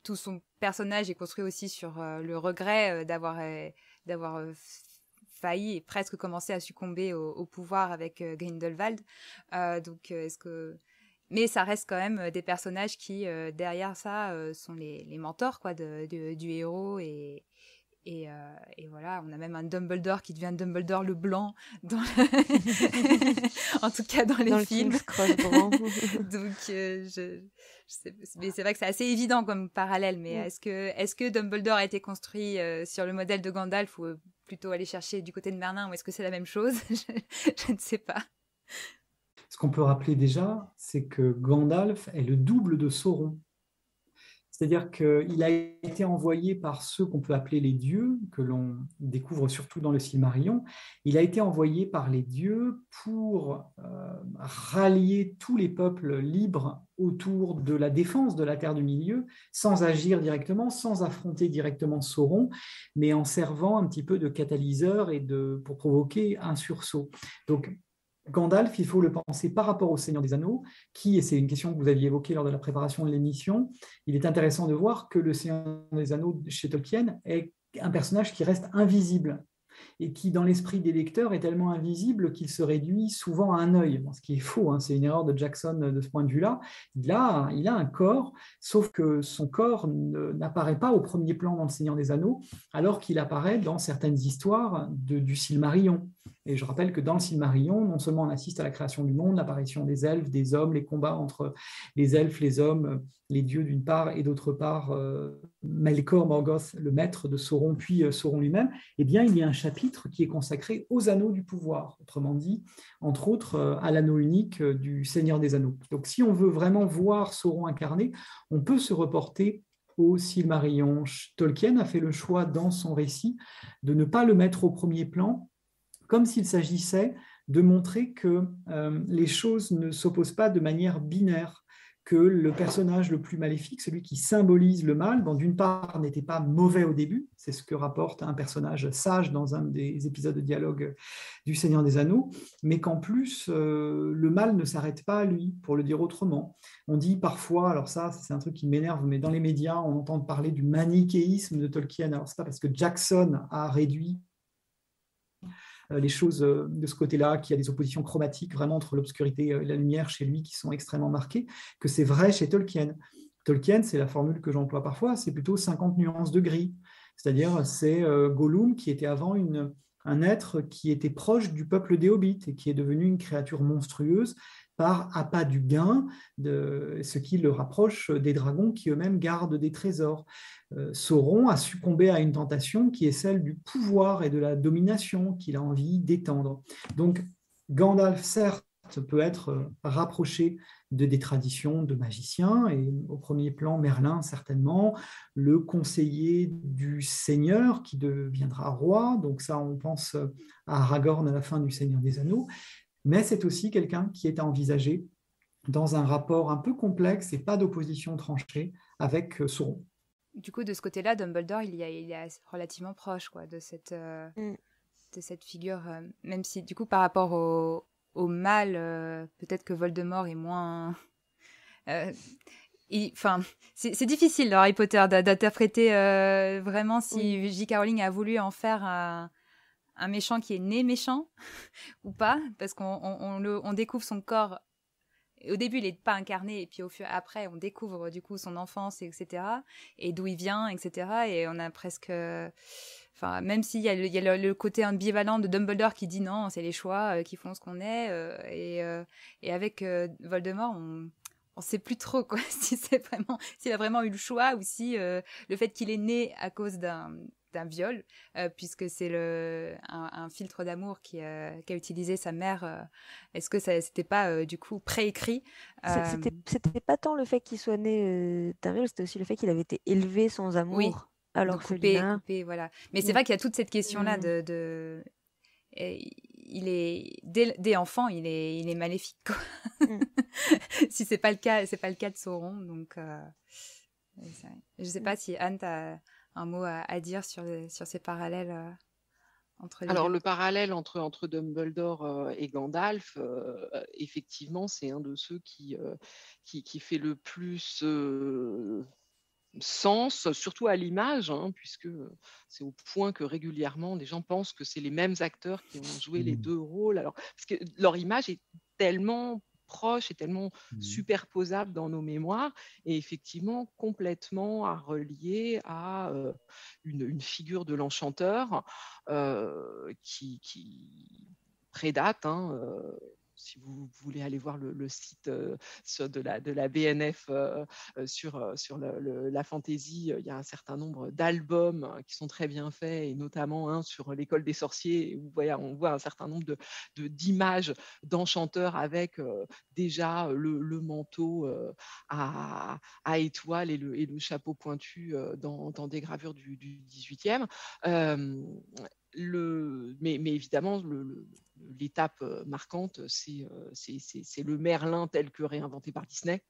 tout son personnage est construit aussi sur le regret d'avoir failli et presque commencé à succomber au pouvoir avec Grindelwald. Donc, mais ça reste quand même des personnages qui, derrière ça, sont les mentors quoi, du héros. Et voilà, on a même un Dumbledore qui devient Dumbledore le blanc, en tout cas dans les films. Donc, mais c'est vrai que c'est assez évident comme parallèle. Mais est-ce que Dumbledore a été construit sur le modèle de Gandalf ou plutôt aller chercher du côté de Merlin, ou est-ce que c'est la même chose? Je ne sais pas. Ce qu'on peut rappeler déjà, c'est que Gandalf est le double de Sauron. C'est-à-dire qu'il a été envoyé par ceux qu'on peut appeler les dieux, que l'on découvre surtout dans le Silmarillion. Il a été envoyé par les dieux pour rallier tous les peuples libres autour de la défense de la Terre du Milieu, sans agir directement, sans affronter directement Sauron, mais en servant un petit peu de catalyseur pour provoquer un sursaut. Donc, Gandalf, il faut le penser par rapport au Seigneur des Anneaux, qui, et c'est une question que vous aviez évoquée lors de la préparation de l'émission, il est intéressant de voir que le Seigneur des Anneaux chez Tolkien est un personnage qui reste invisible et qui, dans l'esprit des lecteurs, est tellement invisible qu'il se réduit souvent à un œil. Bon, ce qui est faux, hein, c'est une erreur de Jackson de ce point de vue-là. Il a un corps, sauf que son corps n'apparaît pas au premier plan dans le Seigneur des Anneaux, alors qu'il apparaît dans certaines histoires du Silmarillion. Et je rappelle que dans le Silmarillion, non seulement on assiste à la création du monde, l'apparition des elfes, des hommes, les combats entre les elfes, les hommes, les dieux d'une part, et d'autre part Melkor Morgoth, le maître de Sauron, puis Sauron lui-même, eh bien il y a un chapitre qui est consacré aux anneaux du pouvoir, autrement dit, entre autres à l'anneau unique du Seigneur des Anneaux. Donc si on veut vraiment voir Sauron incarné, on peut se reporter au Silmarillion. Tolkien a fait le choix dans son récit de ne pas le mettre au premier plan, comme s'il s'agissait de montrer que les choses ne s'opposent pas de manière binaire, que le personnage le plus maléfique, celui qui symbolise le mal, d'une part n'était pas mauvais au début, c'est ce que rapporte un personnage sage dans un des épisodes de dialogue du Seigneur des Anneaux, mais qu'en plus, le mal ne s'arrête pas à lui, pour le dire autrement. On dit parfois, alors ça c'est un truc qui m'énerve, mais dans les médias, on entend parler du manichéisme de Tolkien. Alors c'est pas parce que Jackson a réduit les choses de ce côté-là, qu'il y a des oppositions chromatiques vraiment entre l'obscurité et la lumière chez lui qui sont extrêmement marquées, que c'est vrai chez Tolkien. Tolkien, c'est la formule que j'emploie parfois, c'est plutôt 50 nuances de gris. C'est-à-dire, c'est Gollum qui était avant un être qui était proche du peuple des Hobbits et qui est devenu une créature monstrueuse par appât du gain, ce qui le rapproche des dragons qui eux-mêmes gardent des trésors. Sauron a succombé à une tentation qui est celle du pouvoir et de la domination qu'il a envie d'étendre. Donc Gandalf, certes, peut être rapproché des traditions de magiciens, et au premier plan Merlin certainement, le conseiller du Seigneur qui deviendra roi, donc ça on pense à Aragorn à la fin du Seigneur des Anneaux, mais c'est aussi quelqu'un qui est à envisager dans un rapport un peu complexe et pas d'opposition tranchée avec Sauron. Du coup, de ce côté-là, Dumbledore, il est relativement proche quoi, de cette figure, même si du coup, par rapport au mal, peut-être que Voldemort est moins... c'est difficile dans Harry Potter d'interpréter vraiment si J.K. Rowling a voulu en faire un méchant qui est né méchant ou pas, parce qu'on découvre son corps. Au début, il n'est pas incarné, et puis après, on découvre du coup son enfance, etc., et d'où il vient, etc., et on a presque... Enfin, même s'il y a le côté ambivalent de Dumbledore qui dit non, c'est les choix qui font ce qu'on est, et avec Voldemort, on sait plus trop quoi, s'il a vraiment eu le choix, ou si le fait qu'il est né à cause d'un viol, puisque c'est un filtre d'amour qu'a utilisé sa mère. Est-ce que c'était pas du coup préécrit? C'était pas tant le fait qu'il soit né d'un viol, c'était aussi le fait qu'il avait été élevé sans amour. Oui. À l'orphelinat. Coupé, voilà. Mais c'est vrai qu'il y a toute cette question-là il est dès enfant, il est maléfique, quoi. Si c'est pas le cas de Sauron, donc je sais pas si Anne t'as un mot à dire sur ces parallèles entre les Alors deux. le parallèle entre Dumbledore et Gandalf, effectivement, c'est un de ceux qui fait le plus sens, surtout à l'image, hein, puisque c'est au point que régulièrement, les gens pensent que c'est les mêmes acteurs qui ont joué les deux rôles. Alors, parce que leur image est tellement proche et tellement superposable dans nos mémoires, et effectivement complètement à relier à une figure de l'enchanteur qui prédate, hein, si vous voulez aller voir le site de la BNF sur la fantasy, il y a un certain nombre d'albums qui sont très bien faits, et notamment un sur l'école des sorciers, où on voit un certain nombre d'images d'enchanteurs avec déjà le manteau à étoiles et le chapeau pointu dans des gravures du 18e. Mais évidemment, l'étape marquante, c'est le Merlin tel que réinventé par Disney.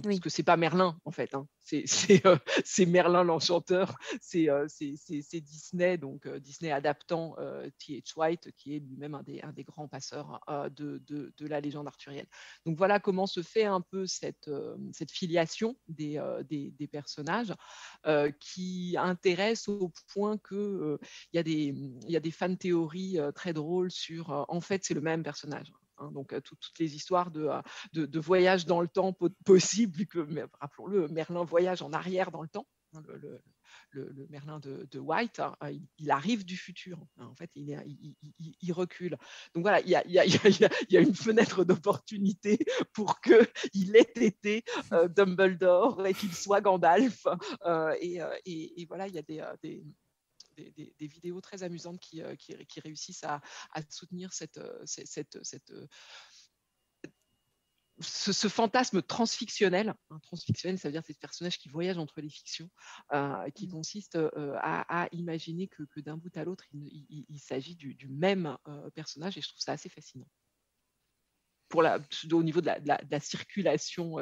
Parce que c'est pas Merlin en fait, hein. C'est Merlin l'enchanteur, c'est Disney, donc Disney adaptant T.H. White, qui est lui-même un des grands passeurs de la légende arthurienne. Donc voilà comment se fait un peu cette filiation des personnages qui intéresse au point que il y a des fan théories très drôles sur en fait c'est le même personnage. Donc toutes les histoires de voyage dans le temps possible, vu que, rappelons-le, Merlin voyage en arrière dans le temps. Le Merlin de White, il arrive du futur. En fait, il recule. Donc voilà, il y a une fenêtre d'opportunité pour qu'il ait été Dumbledore et qu'il soit Gandalf. Et voilà, il y a des vidéos très amusantes qui réussissent à soutenir ce fantasme transfictionnel. Transfictionnel, ça veut dire ces personnages qui voyagent entre les fictions, qui consiste à imaginer que d'un bout à l'autre, il s'agit du même personnage, et je trouve ça assez fascinant. Au niveau de la circulation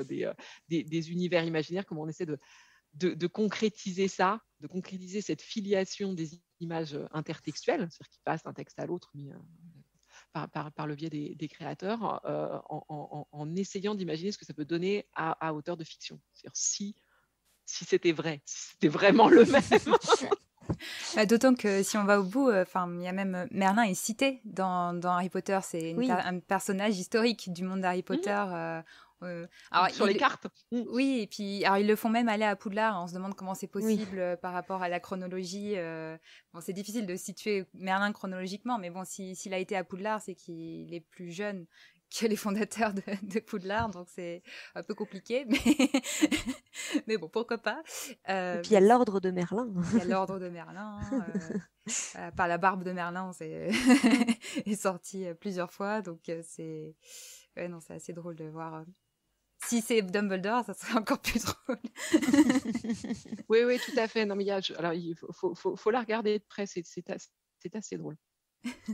des univers imaginaires, comment on essaie de concrétiser ça, de concrétiser cette filiation des images intertextuelles, c'est-à-dire qui passent d'un texte à l'autre, mais par le biais des créateurs, en essayant d'imaginer ce que ça peut donner à hauteur de fiction. C'est-à-dire si c'était vrai, si c'était vraiment le même. D'autant que si on va au bout, il y a même Merlin est cité dans Harry Potter, c'est un personnage historique du monde d'Harry Potter. Alors, sur les cartes. Oui, et puis alors, ils le font même aller à Poudlard. On se demande comment c'est possible par rapport à la chronologie. C'est difficile de situer Merlin chronologiquement, mais bon, s'il a été à Poudlard, c'est qu'il est plus jeune que les fondateurs de Poudlard, donc c'est un peu compliqué, mais bon, pourquoi pas. Et puis il y a l'ordre de Merlin. Il y a l'ordre de Merlin. Par la barbe de Merlin, est sorti plusieurs fois, donc c'est assez drôle de voir. Si c'est Dumbledore, ça serait encore plus drôle. Oui, tout à fait. Non, mais il faut la regarder de près. C'est assez drôle,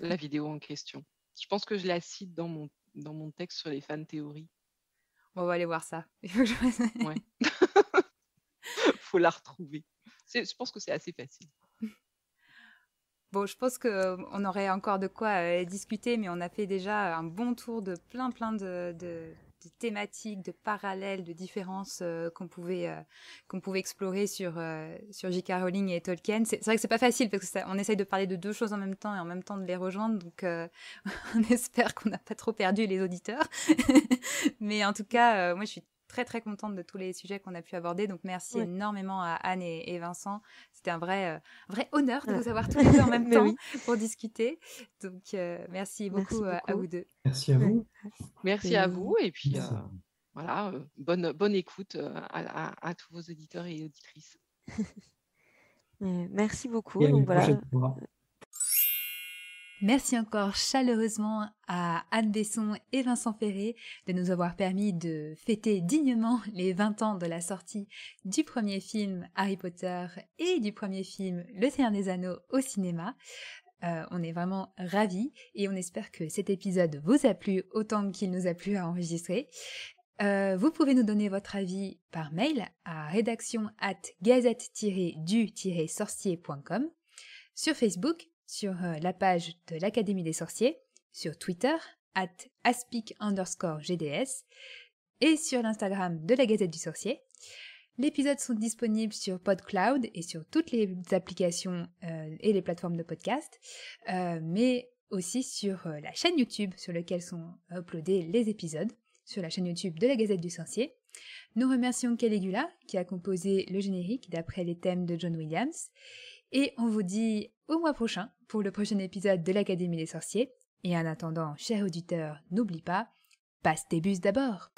la vidéo en question. Je pense que je la cite dans mon texte sur les fan théories. Bon, on va aller voir ça. Ouais. Faut la retrouver. Je pense que c'est assez facile. Bon, je pense qu'on aurait encore de quoi discuter, mais on a fait déjà un bon tour de plein de thématiques, de parallèles, de différences qu'on pouvait explorer sur J.K. Rowling et Tolkien. C'est vrai que c'est pas facile parce que on essaye de parler de deux choses en même temps et en même temps de les rejoindre, donc on espère qu'on n'a pas trop perdu les auditeurs. Mais en tout cas, moi je suis très très contente de tous les sujets qu'on a pu aborder, donc merci énormément à Anne et Vincent. C'était un vrai honneur de vous avoir tous les deux en même temps pour discuter, donc merci beaucoup à vous deux. Merci à vous. Merci à vous, et puis voilà, bonne écoute à tous vos auditeurs et auditrices. Merci beaucoup. Et à donc, une voilà. prochaine fois. Merci encore chaleureusement à Anne Besson et Vincent Ferré de nous avoir permis de fêter dignement les 20 ans de la sortie du premier film Harry Potter et du premier film Le Seigneur des Anneaux au cinéma. On est vraiment ravis et on espère que cet épisode vous a plu autant qu'il nous a plu à enregistrer. Vous pouvez nous donner votre avis par mail à rédaction@gazette-du-sorcier.com, sur Facebook, sur la page de l'Académie des Sorciers, sur Twitter @aspic_GDS et sur l'Instagram de la Gazette du Sorcier. L'épisode sont disponibles sur PodCloud et sur toutes les applications et les plateformes de podcast, mais aussi sur la chaîne YouTube sur laquelle sont uploadés les épisodes, sur la chaîne YouTube de la Gazette du Sorcier. Nous remercions Caligula qui a composé le générique d'après les thèmes de John Williams. Et on vous dit au mois prochain pour le prochain épisode de l'Académie des Sorciers. Et en attendant, chers auditeurs, n'oublie pas, passe tes bus d'abord.